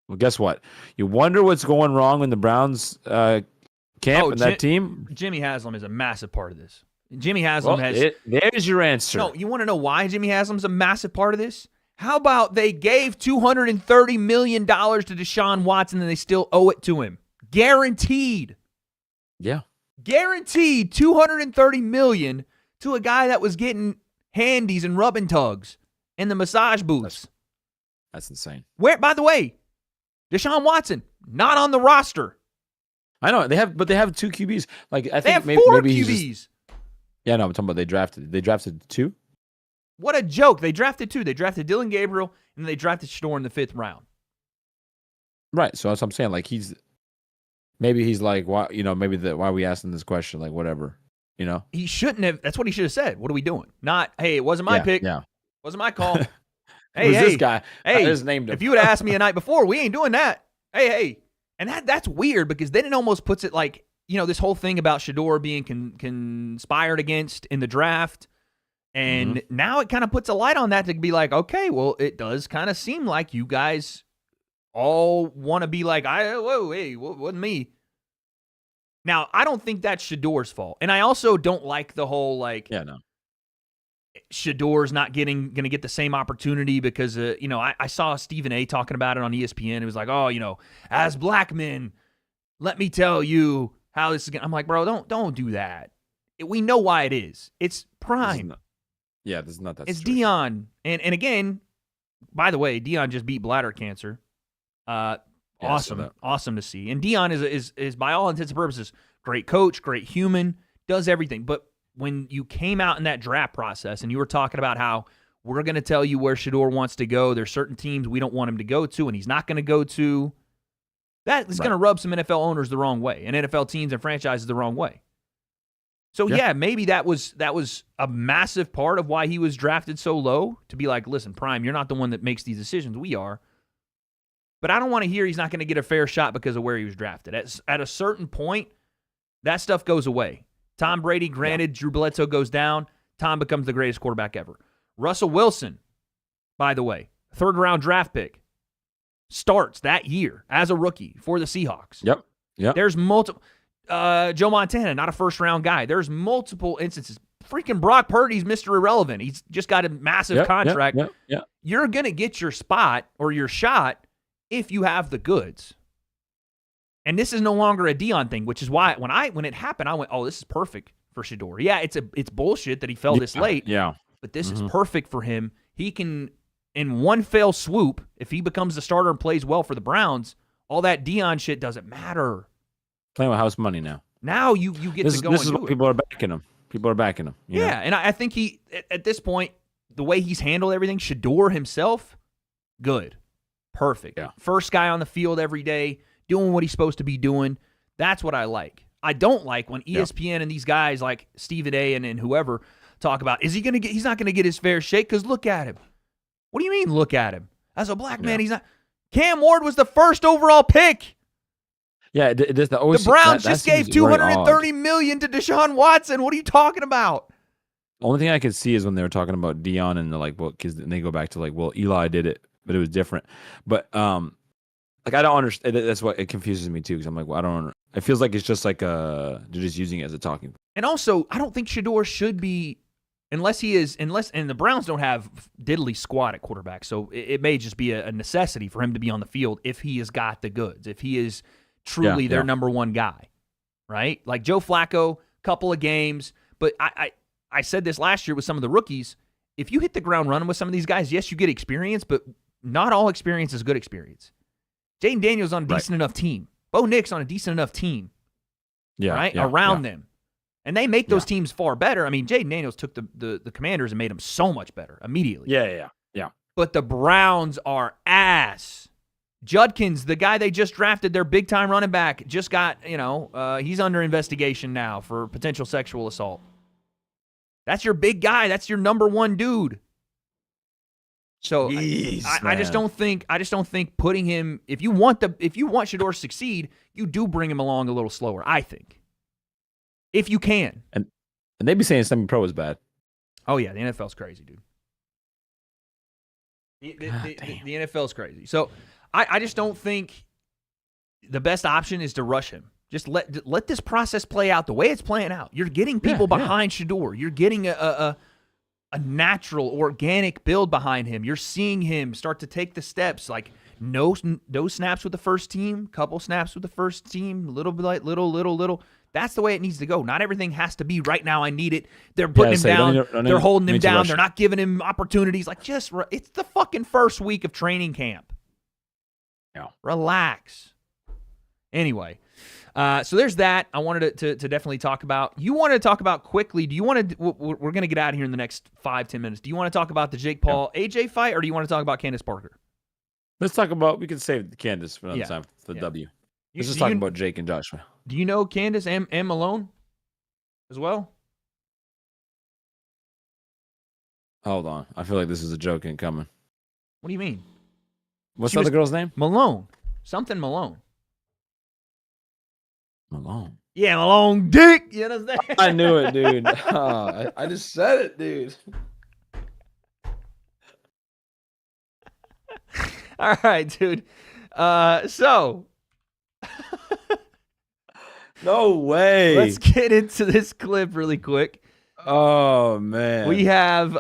Well, guess what? You wonder what's going wrong in the Browns camp and that team? Jimmy Haslam is a massive part of this. Jimmy Haslam there's your answer. No, you want to know why Jimmy Haslam's a massive part of this? How about they gave $230 million to Deshaun Watson and they still owe it to him? Guaranteed. Yeah. Guaranteed $230 million to a guy that was getting handies and rubbing tugs in the massage booths. That's insane. Where, by the way, Deshaun Watson not on the roster. I know they have 2 QBs. Like I think They have maybe, 4 maybe QBs. Yeah, no, I'm talking about they drafted 2. What a joke! They drafted 2. They drafted Dylan Gabriel and they drafted Shedeur in the 5th round. Right. So that's what I'm saying. Like he's like, why? You know, maybe why are we asking this question? Like whatever. You know, He shouldn't have. That's what he should have said. What are we doing? Not, hey, it wasn't my pick. Yeah. Wasn't my call. Who's this guy? Hey, I just named him. if you had asked me a night before, we ain't doing that. Hey. And that's weird because then it almost puts it like, you know, this whole thing about Shedeur being conspired against in the draft. And now it kind of puts a light on that to be like, okay, well, it does kind of seem like you guys all want to be like, wasn't me. Now, I don't think that's Shedeur's fault. And I also don't like the whole, like, Shedeur's not going to get the same opportunity because, you know, I saw Stephen A. talking about it on ESPN. It was like, oh, you know, as black men, let me tell you how this is going to. I'm like, bro, don't do that. We know why it is. It's Prime. This is not that. It's Dion. And again, by the way, Dion just beat bladder cancer. Awesome to see. And Dion is by all intents and purposes, great coach, great human, does everything. But when you came out in that draft process and you were talking about how we're going to tell you where Shedeur wants to go, there's certain teams we don't want him to go to and he's not going to go to, that is going to rub some NFL owners the wrong way and NFL teams and franchises the wrong way. So, maybe that was a massive part of why he was drafted so low, to be like, listen, Prime, you're not the one that makes these decisions. We are. But I don't want to hear he's not going to get a fair shot because of where he was drafted. At a certain point, that stuff goes away. Tom Brady, granted, Drew Bledsoe goes down. Tom becomes the greatest quarterback ever. Russell Wilson, by the way, 3rd-round draft pick, starts that year as a rookie for the Seahawks. Yep. There's multiple. Joe Montana, not a first-round guy. There's multiple instances. Freaking Brock Purdy's Mr. Irrelevant. He's just got a massive contract. You're going to get your spot or your shot if you have the goods. And this is no longer a Dion thing, which is why when it happened, I went, oh, this is perfect for Shedeur. Yeah, it's bullshit that he fell this late. Yeah. But this is perfect for him. He can, in one fell swoop, if he becomes the starter and plays well for the Browns, all that Dion shit doesn't matter. Playing with house money now. Now you get to go. This is what people are backing him. People are backing him. You know? And I think he, at this point, the way he's handled everything, Shedeur himself, good. Perfect. Yeah. First guy on the field every day, doing what he's supposed to be doing. That's what I like. I don't like when ESPN and these guys like Stephen A. and whoever talk about, he's not going to get his fair shake because look at him. What do you mean look at him? As a black man, he's not. Cam Ward was the 1st overall pick. Yeah, it is the Browns just gave $230 million to Deshaun Watson. What are you talking about? The only thing I could see is when they were talking about Dion and they're like, well, because they go back to like, well, Eli did it, but it was different. But like I don't understand. That's what it confuses me too, because I'm like, well, I don't. It feels like it's just like they're just using it as a talking point. And also, I don't think Shedeur should be, and the Browns don't have diddly squad at quarterback, so it may just be a necessity for him to be on the field if he has got the goods, if he is truly their number one guy, right? Like Joe Flacco, couple of games, but I said this last year with some of the rookies. If you hit the ground running with some of these guys, yes, you get experience, but not all experience is good experience. Jaden Daniels on a decent enough team. Bo Nix on a decent enough team, around them. And they make those teams far better. I mean, Jaden Daniels took the Commanders and made them so much better immediately. Yeah. But the Browns are ass. Judkins, the guy they just drafted, their big-time running back, just got, he's under investigation now for potential sexual assault. That's your big guy. That's your number one dude. So I just don't think putting him, if you want Shedeur to succeed, you do bring him along a little slower, I think. If you can. And they'd be saying semi-pro is bad. Oh yeah, the NFL's crazy, dude. The NFL's crazy. So I just don't think the best option is to rush him. Just let this process play out the way it's playing out. You're getting people behind Shedeur. You're getting a a natural, organic build behind him. You're seeing him start to take the steps, like no snaps with the first team, couple snaps with the first team, little. That's the way it needs to go. Not everything has to be right now. I need it. They're putting him down. They're holding him down. They're not giving him opportunities. Like, it's the fucking first week of training camp. Yeah. Relax. Anyway, so there's that. I wanted to definitely talk about. You wanted to talk about quickly. Do you want to? We're going to get out of here in the next 5-10 minutes. Do you want to talk about the Jake Paul AJ fight, or do you want to talk about Candace Parker? Let's talk about. We can save Candace for another time for the W. Let's just talk about Jake and Joshua. Do you know Candace and Malone as well? Hold on. I feel like this is a joke incoming. What do you mean? What's the other girl's name? Malone. Something Malone. Malone. Yeah, Malone Dick. You understand? I knew it, dude. I just said it, dude. All right, dude. So. No way. Let's get into this clip really quick. Oh, man. We have,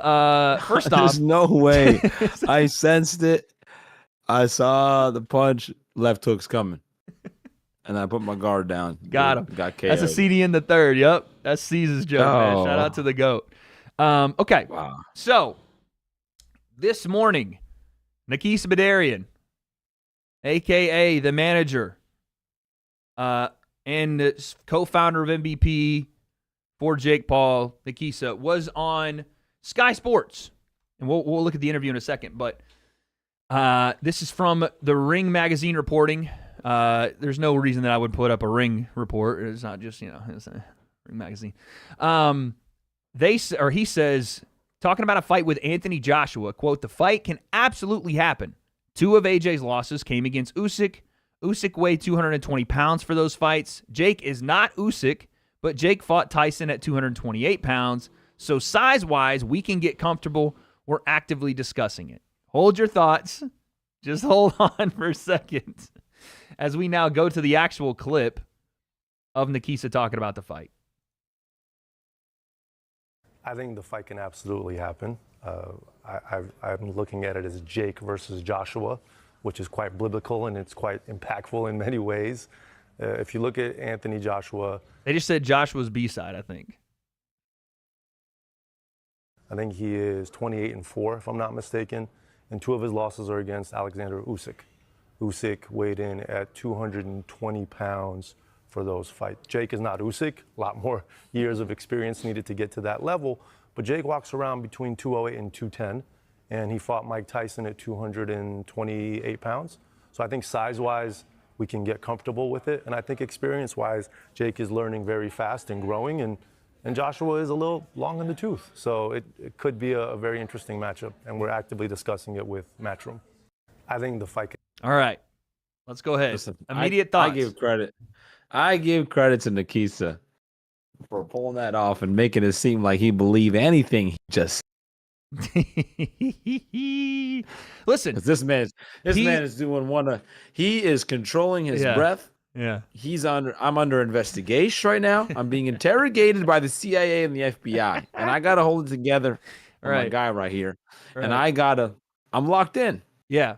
first off. There's no way. I sensed it. I saw the punch, left hook's coming. And I put my guard down. Got him. Got KO'd. That's a CD in the third. Yep. That's Caesar's joke, man. Shout out to the GOAT. Okay. Wow. So, this morning, Nikisa Bedarian, a.k.a. the manager, and the co-founder of MVP for Jake Paul, Nikisa, was on Sky Sports. And we'll look at the interview in a second. But this is from the Ring magazine reporting. There's no reason that I would put up a Ring report. It's not just, it's a Ring magazine. He says, talking about a fight with Anthony Joshua, quote, the fight can absolutely happen. 2 of AJ's losses came against Usyk. Usyk weighed 220 pounds for those fights. Jake is not Usyk, but Jake fought Tyson at 228 pounds. So size-wise, we can get comfortable. We're actively discussing it. Hold your thoughts. Just hold on for a second as we now go to the actual clip of Nikisa talking about the fight. I think the fight can absolutely happen. I'm looking at it as Jake versus Joshua, which is quite biblical and it's quite impactful in many ways. If you look at Anthony Joshua... They just said Joshua's B-side, I think. I think he is 28-4, if I'm not mistaken, and 2 of his losses are against Alexander Usyk. Usyk weighed in at 220 pounds for those fights. Jake is not Usyk, a lot more years of experience needed to get to that level, but Jake walks around between 208 and 210, and he fought Mike Tyson at 228 pounds. So I think size-wise, we can get comfortable with it, and I think experience-wise, Jake is learning very fast and growing, and Joshua is a little long in the tooth. So it could be a very interesting matchup, and we're actively discussing it with Matchroom. I think the fight. All right, let's go ahead. Listen, Immediate thoughts. I give credit to Nikisa for pulling that off and making it seem like he believed anything he just. Listen, this man is doing one. He is controlling his breath. Yeah, I'm under investigation right now. I'm being interrogated by the CIA and the FBI, and I gotta hold it together. My guy right here, and I'm locked in. Yeah,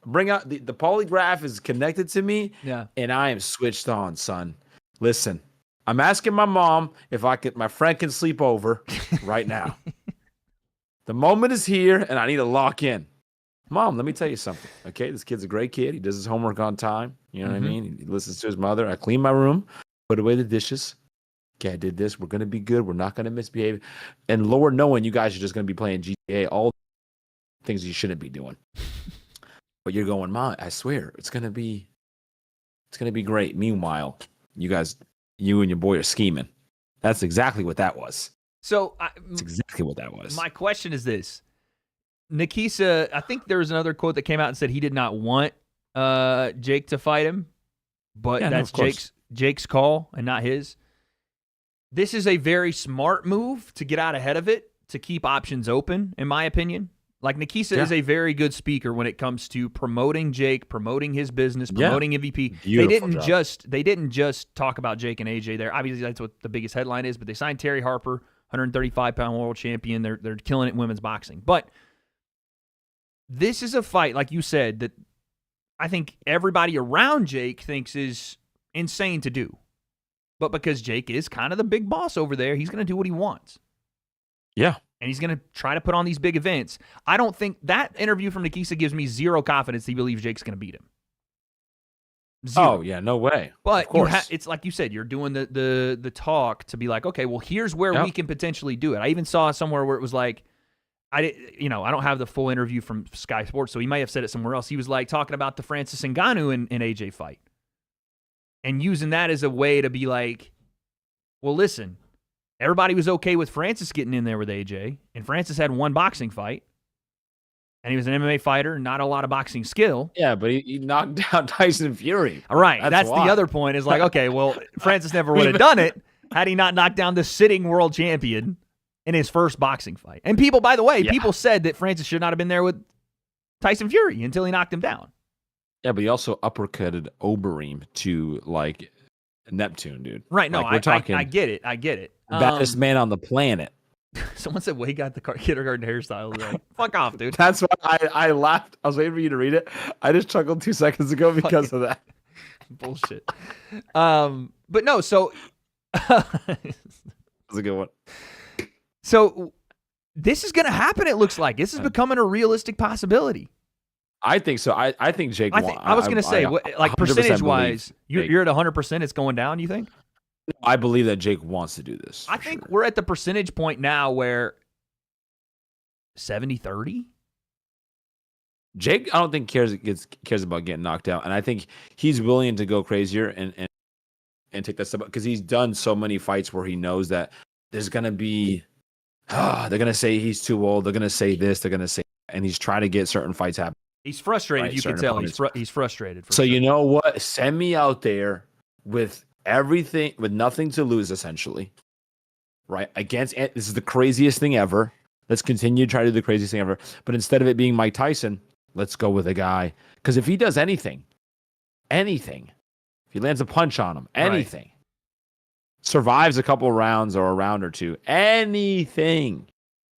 bring out the polygraph is connected to me. Yeah, and I am switched on, son. Listen, I'm asking my mom if my friend can sleep over right now. The moment is here, and I need to lock in. Mom, let me tell you something, okay? This kid's a great kid. He does his homework on time. You know what I mean? He listens to his mother. I clean my room, put away the dishes. Okay, I did this. We're going to be good. We're not going to misbehave. And Lord knowing you guys are just going to be playing GTA, all things you shouldn't be doing. But you're going, Mom, I swear, it's going to be great. Meanwhile, you and your boy are scheming. That's exactly what that was. So that's exactly what that was. My question is this. Nikisa, I think there was another quote that came out and said he did not want Jake to fight him, but that's Jake's call and not his. This is a very smart move to get out ahead of it, to keep options open, in my opinion. Like, Nikisa is a very good speaker when it comes to promoting Jake, promoting his business, promoting MVP. They didn't just talk about Jake and AJ there. Obviously, that's what the biggest headline is, but they signed Terry Harper, 135-pound world champion. They're killing it in women's boxing. But this is a fight, like you said, that I think everybody around Jake thinks is insane to do. But because Jake is kind of the big boss over there, he's going to do what he wants. Yeah. And he's going to try to put on these big events. I don't think that interview from Nikisa gives me zero confidence he believes Jake's going to beat him. Zero. Oh, yeah, no way. But it's like you said, you're doing the talk to be like, okay, well, here's where we can potentially do it. I even saw somewhere where it was like, I don't have the full interview from Sky Sports, so he may have said it somewhere else. He was like talking about the Francis Ngannou and AJ fight. And using that as a way to be like, well, listen, everybody was okay with Francis getting in there with AJ, and Francis had one boxing fight, and he was an MMA fighter, not a lot of boxing skill. Yeah, but he knocked down Tyson Fury. All right, that's the other point is like, okay, well, Francis never would have done it had he not knocked down the sitting world champion in his first boxing fight. And people, by the way, people said that Francis should not have been there with Tyson Fury until he knocked him down. Yeah, but he also uppercutted Oberheim to, like, Neptune, dude. Right, no, like, we're talking I get it. Baddest man on the planet. Someone said, well, he got the kindergarten hairstyle. Like, fuck off, dude. That's why I laughed. I was waiting for you to read it. I just chuckled 2 seconds ago because of that. Bullshit. But no, so... That's a good one. So this is going to happen, it looks like. This is becoming a realistic possibility. I think so. I think Jake won. I was going to say, like percentage-wise, you're at 100%, it's going down, you think? I believe that Jake wants to do this. I think we're at the percentage point now where 70-30? Jake, I don't think cares about getting knocked out. And I think he's willing to go crazier and take that step up because he's done so many fights where he knows that there's going to be, they're going to say he's too old. They're going to say this. They're going to say, and he's trying to get certain fights happen. He's frustrated. Right, you can tell he's frustrated. So you know what? Send me out there with everything, with nothing to lose, essentially. Right? This is the craziest thing ever. Let's continue to try to do the craziest thing ever. But instead of it being Mike Tyson, let's go with a guy. Because if he does anything, if he lands a punch on him, anything, survives a couple rounds or a round or two, anything,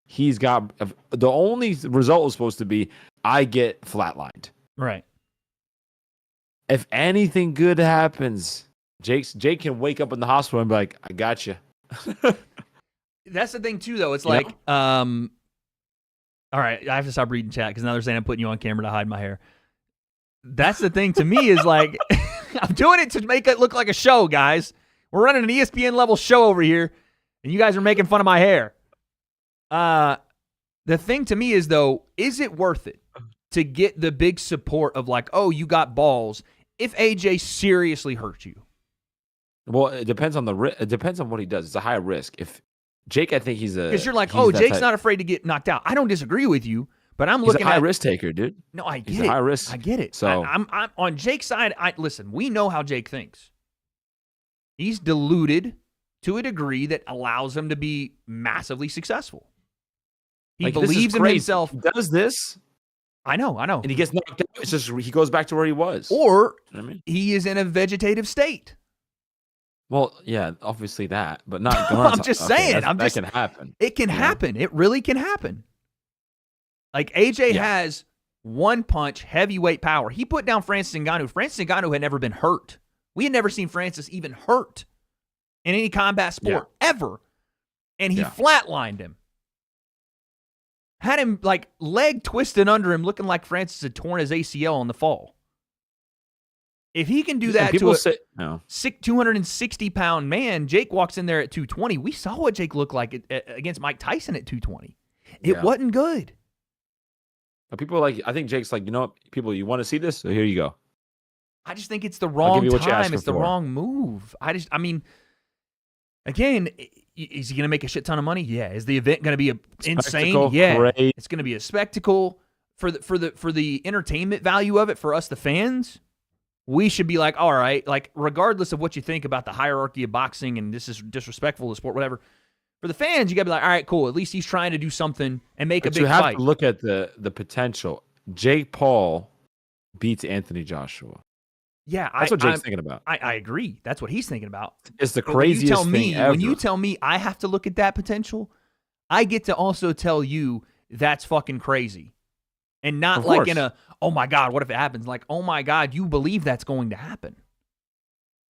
he's got. The only result was supposed to be I get flatlined. Right. If anything good happens, Jake can wake up in the hospital and be like, I got you. That's the thing, too, though. It's like, all right, I have to stop reading chat because now they're saying I'm putting you on camera to hide my hair. That's the thing to me is like, I'm doing it to make it look like a show, guys. We're running an ESPN-level show over here, and you guys are making fun of my hair. The thing to me is, though, is it worth it to get the big support of like, oh, you got balls if AJ seriously hurt you? Well, it depends on it depends on what he does. It's a high risk. If Jake, I think because you're like, oh, Jake's not afraid to get knocked out. I don't disagree with you, but I'm looking at high risk taker, dude. No, I get he's it. A high risk. I get it. So I'm on Jake's side. Listen. We know how Jake thinks. He's deluded to a degree that allows him to be massively successful. He believes in himself. He does this. I know. And he gets knocked out. It's just he goes back to where he was. Or he is in a vegetative state. Well, yeah, obviously that, but not. I'm just saying. That can happen. It can happen. It really can happen. Like AJ has one punch, heavyweight power. He put down Francis Ngannou. Francis Ngannou had never been hurt. We had never seen Francis even hurt in any combat sport ever. And he flatlined him. Had him like leg twisted under him, looking like Francis had torn his ACL on the fall. If he can do that to a 260-pound man, Jake walks in there at 220. We saw what Jake looked like against Mike Tyson at 220. It wasn't good. But people are like, I think Jake's like, you know what, people, you want to see this? So here you go. I just think it's the wrong time. It's the wrong move. I mean, again, is he going to make a shit ton of money? Yeah. Is the event going to be insane? Yeah. Great. It's going to be a spectacle for the entertainment value of it for us, the fans. We should be like, all right, like regardless of what you think about the hierarchy of boxing and this is disrespectful to the sport, whatever. For the fans, you got to be like, all right, cool. At least he's trying to do something and make a big fight. You have to look at the potential. Jake Paul beats Anthony Joshua. Yeah, That's what Jake's thinking about. I agree. That's what he's thinking about. It's the craziest thing ever. When you tell me I have to look at that potential, I get to also tell you that's fucking crazy. And not like in a, oh my God, what if it happens? Like, oh my God, you believe that's going to happen.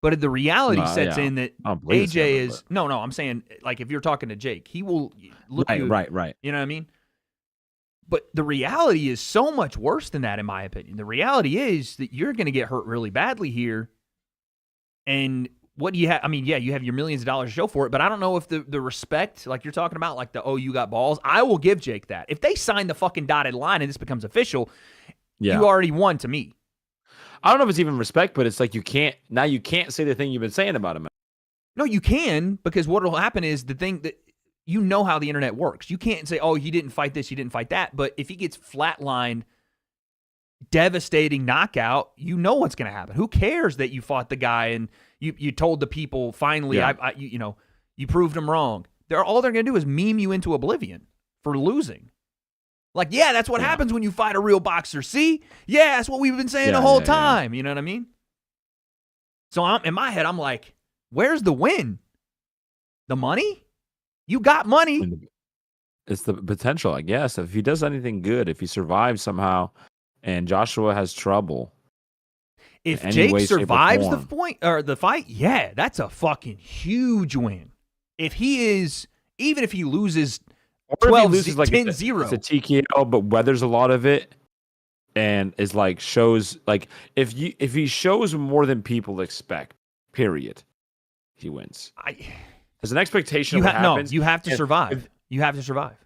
But the reality sets in that AJ is, no, I'm saying, like, if you're talking to Jake, he will look at you. Right. You know what I mean? But the reality is so much worse than that, in my opinion. The reality is that you're going to get hurt really badly here. And what do you have? I mean, yeah, you have your millions of dollars to show for it, but I don't know if the respect, like you're talking about, like you got balls, I will give Jake that. If they sign the fucking dotted line and this becomes official, you already won to me. I don't know if it's even respect, but it's like you can't say the thing you've been saying about him. No, you can, because what will happen is the thing that, you know how the internet works. You can't say, oh, he didn't fight this, he didn't fight that. But if he gets flatlined, devastating knockout, you know what's going to happen. Who cares that you fought the guy and you told the people, finally, you proved him wrong. All they're going to do is meme you into oblivion for losing. Like, yeah, that's what happens when you fight a real boxer. See? Yeah, that's what we've been saying the whole time. You know what I mean? So in my head, I'm like, where's the win? The money? You got money. It's the potential, I guess. If he does anything good, if he survives somehow, and Joshua has trouble. If Jake survives the fight, yeah, that's a fucking huge win. If he is, even if he loses 10-0. It's a TKO, but weathers a lot of it, and is like shows like if he shows more than people expect, period, he wins. There's an expectation of what happens. No, you have to survive. You have to survive.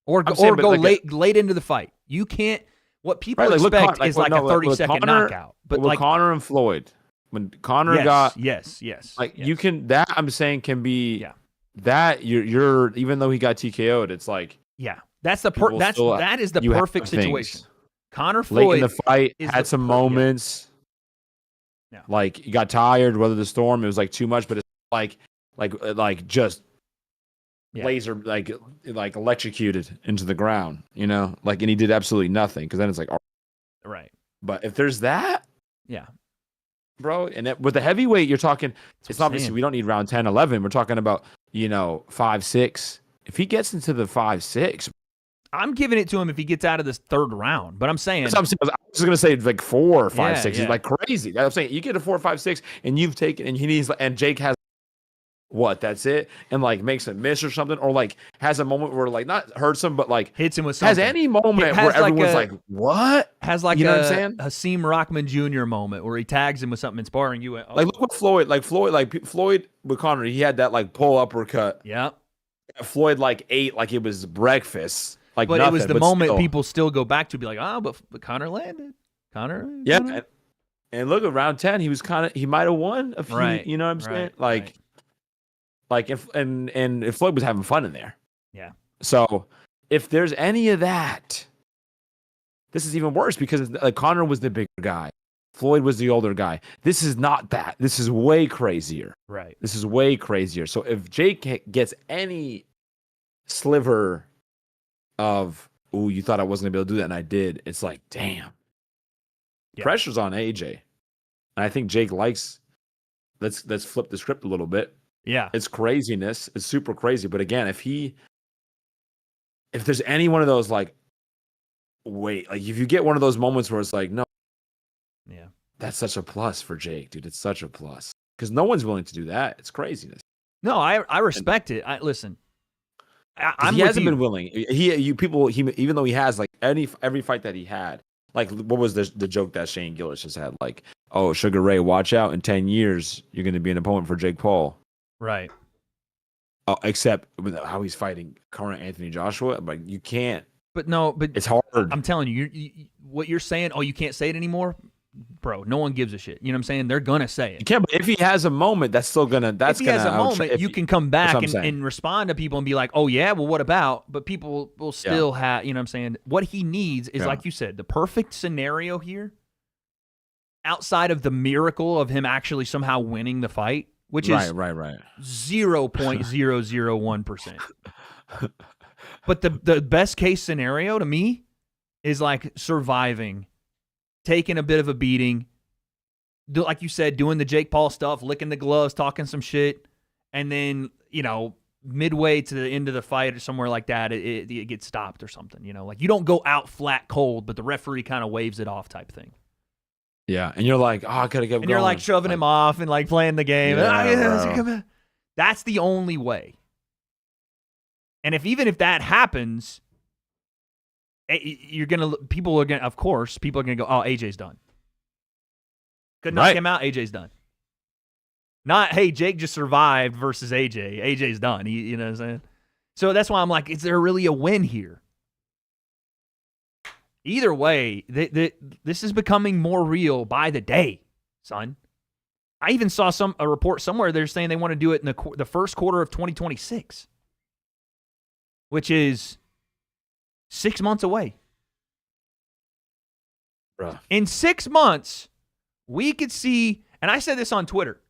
Or go late into the fight. You can't. What people expect is like a 30-second knockout. But like Conor and Floyd, when Conor got yes, you can, that I'm saying can be that you're even though he got TKO'd, it's like that's the that is the perfect situation. Conor Floyd late in the fight had some moments. Yeah. Like he got tired, weathered the storm. It was like too much, but it's like just laser like electrocuted into the ground, you know, like, and he did absolutely nothing, because then it's like right. But if there's that, bro, and with the heavyweight, you're talking, it's obviously we don't need round 10, 11. We're talking about 5, 6. If he gets into the 5, 6, I'm giving it to him if he gets out of this third round. But I'm saying, I was just gonna say like 4, 5, 6. He's like crazy. I'm saying you get a 4, 5, 6, and you've taken, and he needs, and Jake has. What? That's it? And like makes a miss or something, or like has a moment where like not hurts him, but like hits him with something. Has any moment where everyone's like, "What?" Has like you know what I'm saying? Hakeem Rockman Jr. moment where he tags him with something inspiring. You went, like look what Floyd with Conor. He had that like pull uppercut. Yeah. Floyd like ate like it was breakfast. Like, but nothing, it was the moment people still go back to be like, but Conor landed. Conor. Yeah. And look at round 10, he might have won a few. Right. You know what I'm saying? Like. Like if Floyd was having fun in there. Yeah. So if there's any of that, this is even worse, because like Conor was the bigger guy. Floyd was the older guy. This is not that. This is way crazier. Right. This is way crazier. So if Jake gets any sliver of, ooh, you thought I wasn't gonna be able to do that, and I did, it's like, damn. Yeah. Pressure's on AJ. And I think Jake likes, let's flip the script a little bit. Yeah. It's craziness. It's super crazy. But again, if there's any one of those, like, wait, like if you get one of those moments where it's like, no. Yeah. That's such a plus for Jake, dude. It's such a plus. Because no one's willing to do that. It's craziness. No, I respect it. Listen. He hasn't been willing. Even though he has like every fight that he had, like what was the joke that Shane Gillis just had? Like, oh, Sugar Ray, watch out! In 10 years, you're going to be an opponent for Jake Paul. Right. Except with how he's fighting current Anthony Joshua, but you can't. But it's hard. I'm telling you, what you're saying. Oh, you can't say it anymore, bro. No one gives a shit. You know what I'm saying? They're gonna say it. You can't. But if he has a moment, that's still gonna. If he has a moment, you can come back and respond to people and be like, oh yeah, well what about? But people will still have. You know what I'm saying? What he needs is like you said, the perfect scenario here. Outside of the miracle of him actually somehow winning the fight. Which is 0.001%. But the best case scenario to me is like surviving, taking a bit of a beating, like you said, doing the Jake Paul stuff, licking the gloves, talking some shit, and then, midway to the end of the fight or somewhere like that, it gets stopped or something, Like, you don't go out flat cold, but the referee kind of waves it off type thing. Yeah, and you're like, I gotta get going. And you're like shoving him off and like playing the game. Yeah, That's the only way. And even if that happens, people are gonna go, oh, AJ's done. Could knock him out, AJ's done. Not, hey, Jake just survived versus AJ. AJ's done. You know what I'm saying? So that's why I'm like, is there really a win here? Either way, this is becoming more real by the day, son. I even saw a report somewhere they're saying they want to do it in the first quarter of 2026, which is 6 months away. Bruh. In 6 months, we could see, and I said this on Twitter,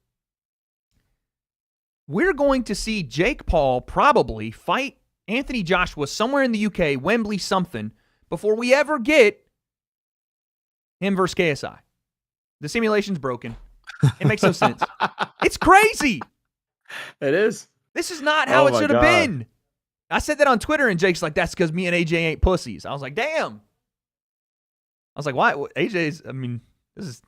we're going to see Jake Paul probably fight Anthony Joshua somewhere in the UK, Wembley something, before we ever get him versus KSI. The simulation's broken. It makes no sense. It's crazy. It is. This is not how it should have been. I said that on Twitter, and Jake's like, that's because me and AJ ain't pussies. I was like, damn. I was like, why? This is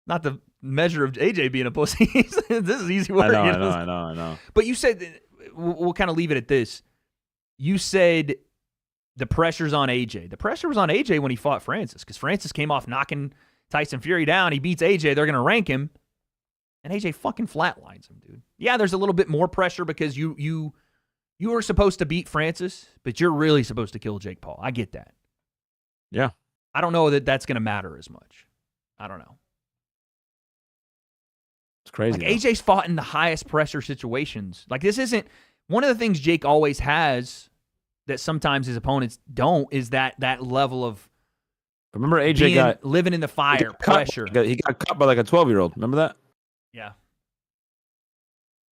not the measure of AJ being a pussy. This is easy work. I know. But you said, we'll kind of leave it at this. You said the pressure's on AJ. The pressure was on AJ when he fought Francis, because Francis came off knocking Tyson Fury down. He beats AJ. They're going to rank him. And AJ fucking flatlines him, dude. Yeah, there's a little bit more pressure because you were supposed to beat Francis, but you're really supposed to kill Jake Paul. I get that. Yeah. I don't know that that's going to matter as much. I don't know. It's crazy. Like, AJ's fought in the highest pressure situations. Like, this isn't one of the things Jake always has that sometimes his opponents don't, is that level of remember AJ living in the fire, pressure. He got caught by like a 12-year-old. Remember that? Yeah.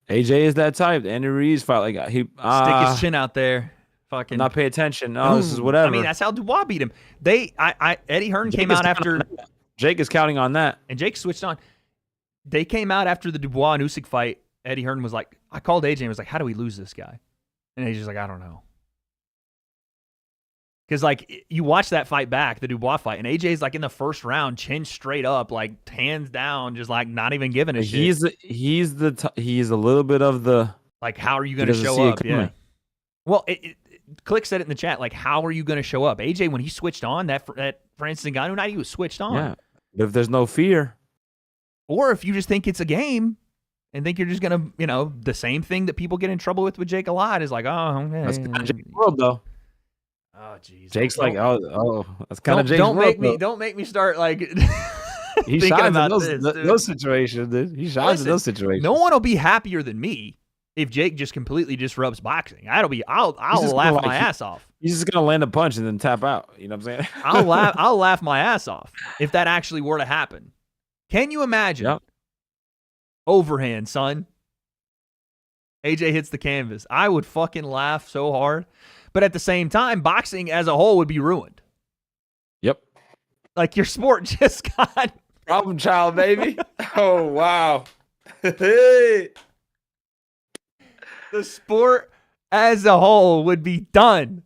AJ is that type. Andy Ruiz fought like he stick his chin out there, fucking not pay attention. Oh, this is whatever. I mean, that's how Dubois beat him. Eddie Hearn came out after. Jake is counting on that, and Jake switched on. They came out after the Dubois and Usyk fight. Eddie Hearn was like, I called AJ and was like, how do we lose this guy? And AJ's like, I don't know. Because, like, you watch that fight back, the Dubois fight, and AJ's, like, in the first round, chin straight up, like, hands down, just, like, not even giving a shit. He's a little bit of the... Like, how are you going to show up? Yeah. Well, Click said it in the chat, like, how are you going to show up? AJ, when he switched on, that Francis Ngannou night, he was switched on. Yeah, but if there's no fear... Or if you just think it's a game and think you're just going to, the same thing that people get in trouble with Jake a lot is like, oh, okay. That's kind of Jake's world, though. Oh, jeez. Jake's like, that's kind of Jake's world. Don't make me start, like, he shines in those situations, dude. He shines in those situations. No one will be happier than me if Jake just completely disrupts boxing. I'll laugh my ass off. He's just going to land a punch and then tap out. You know what I'm saying? I'll laugh my ass off if that actually were to happen. Can you imagine? Yep. Overhand, son. AJ hits the canvas. I would fucking laugh so hard. But at the same time, boxing as a whole would be ruined. Yep. Like, your sport just got... Problem child, baby. Oh, wow. Hey. The sport as a whole would be done.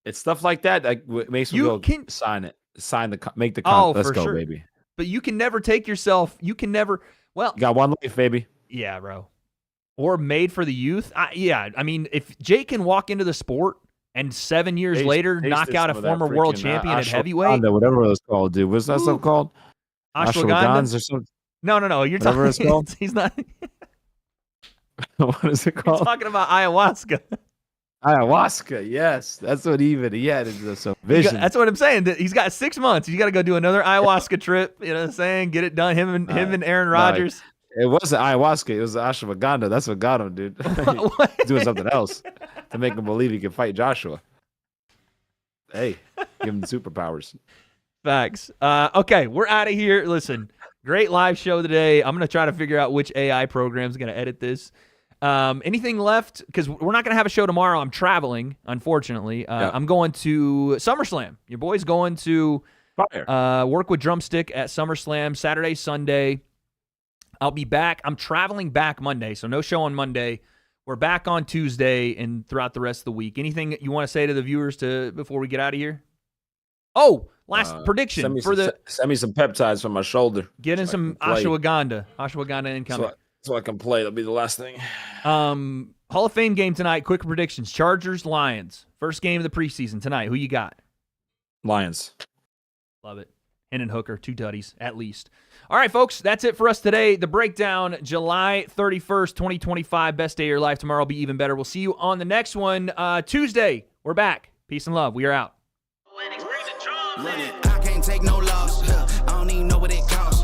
It's stuff like that that makes me go, sign it. Make the let's go, sure. Baby. But you can never take yourself. You can never. Well, you got one life, baby. Yeah, bro. Or made for the youth. I mean, if Jake can walk into the sport and 7 years later knock out a former world champion at heavyweight, whatever it was called, dude. What's that stuff called? Ashwagandha or something? No. You're whatever it's called. He's not. What is it called? He's talking about ayahuasca. Ayahuasca, yes. That's what he had into some vision. That's what I'm saying. He's got 6 months. You got to go do another ayahuasca trip. You know what I'm saying? Get it done. Him and Aaron Rodgers. It wasn't ayahuasca. It was ashwagandha. That's what got him, dude. Doing something else to make him believe he can fight Joshua. Hey, give him superpowers. Facts. Okay, we're out of here. Listen, great live show today. I'm going to try to figure out which AI program is going to edit this. Anything left? Because we're not going to have a show tomorrow. I'm traveling, unfortunately. I'm going to SummerSlam. Your boy's going to Fire. Work with Drumstick at SummerSlam Saturday, Sunday. I'll be back. I'm traveling back Monday, so no show on Monday. We're back on Tuesday and throughout the rest of the week. Anything you want to say to the viewers before we get out of here? Oh, last prediction send me some peptides for my shoulder. Get in some ashwagandha. Ashwagandha incoming. So I can play. That'll be the last thing. Hall of Fame game tonight. Quick predictions. Chargers, Lions. First game of the preseason tonight. Who you got? Lions. Love it. Hendon Hooker, 2 tutties at least. All right, folks, that's it for us today. The breakdown, July 31st, 2025. Best day of your life. Tomorrow will be even better. We'll see you on the next one. Tuesday, we're back. Peace and love. We are out. I can't take no loss. I don't even know what it costs.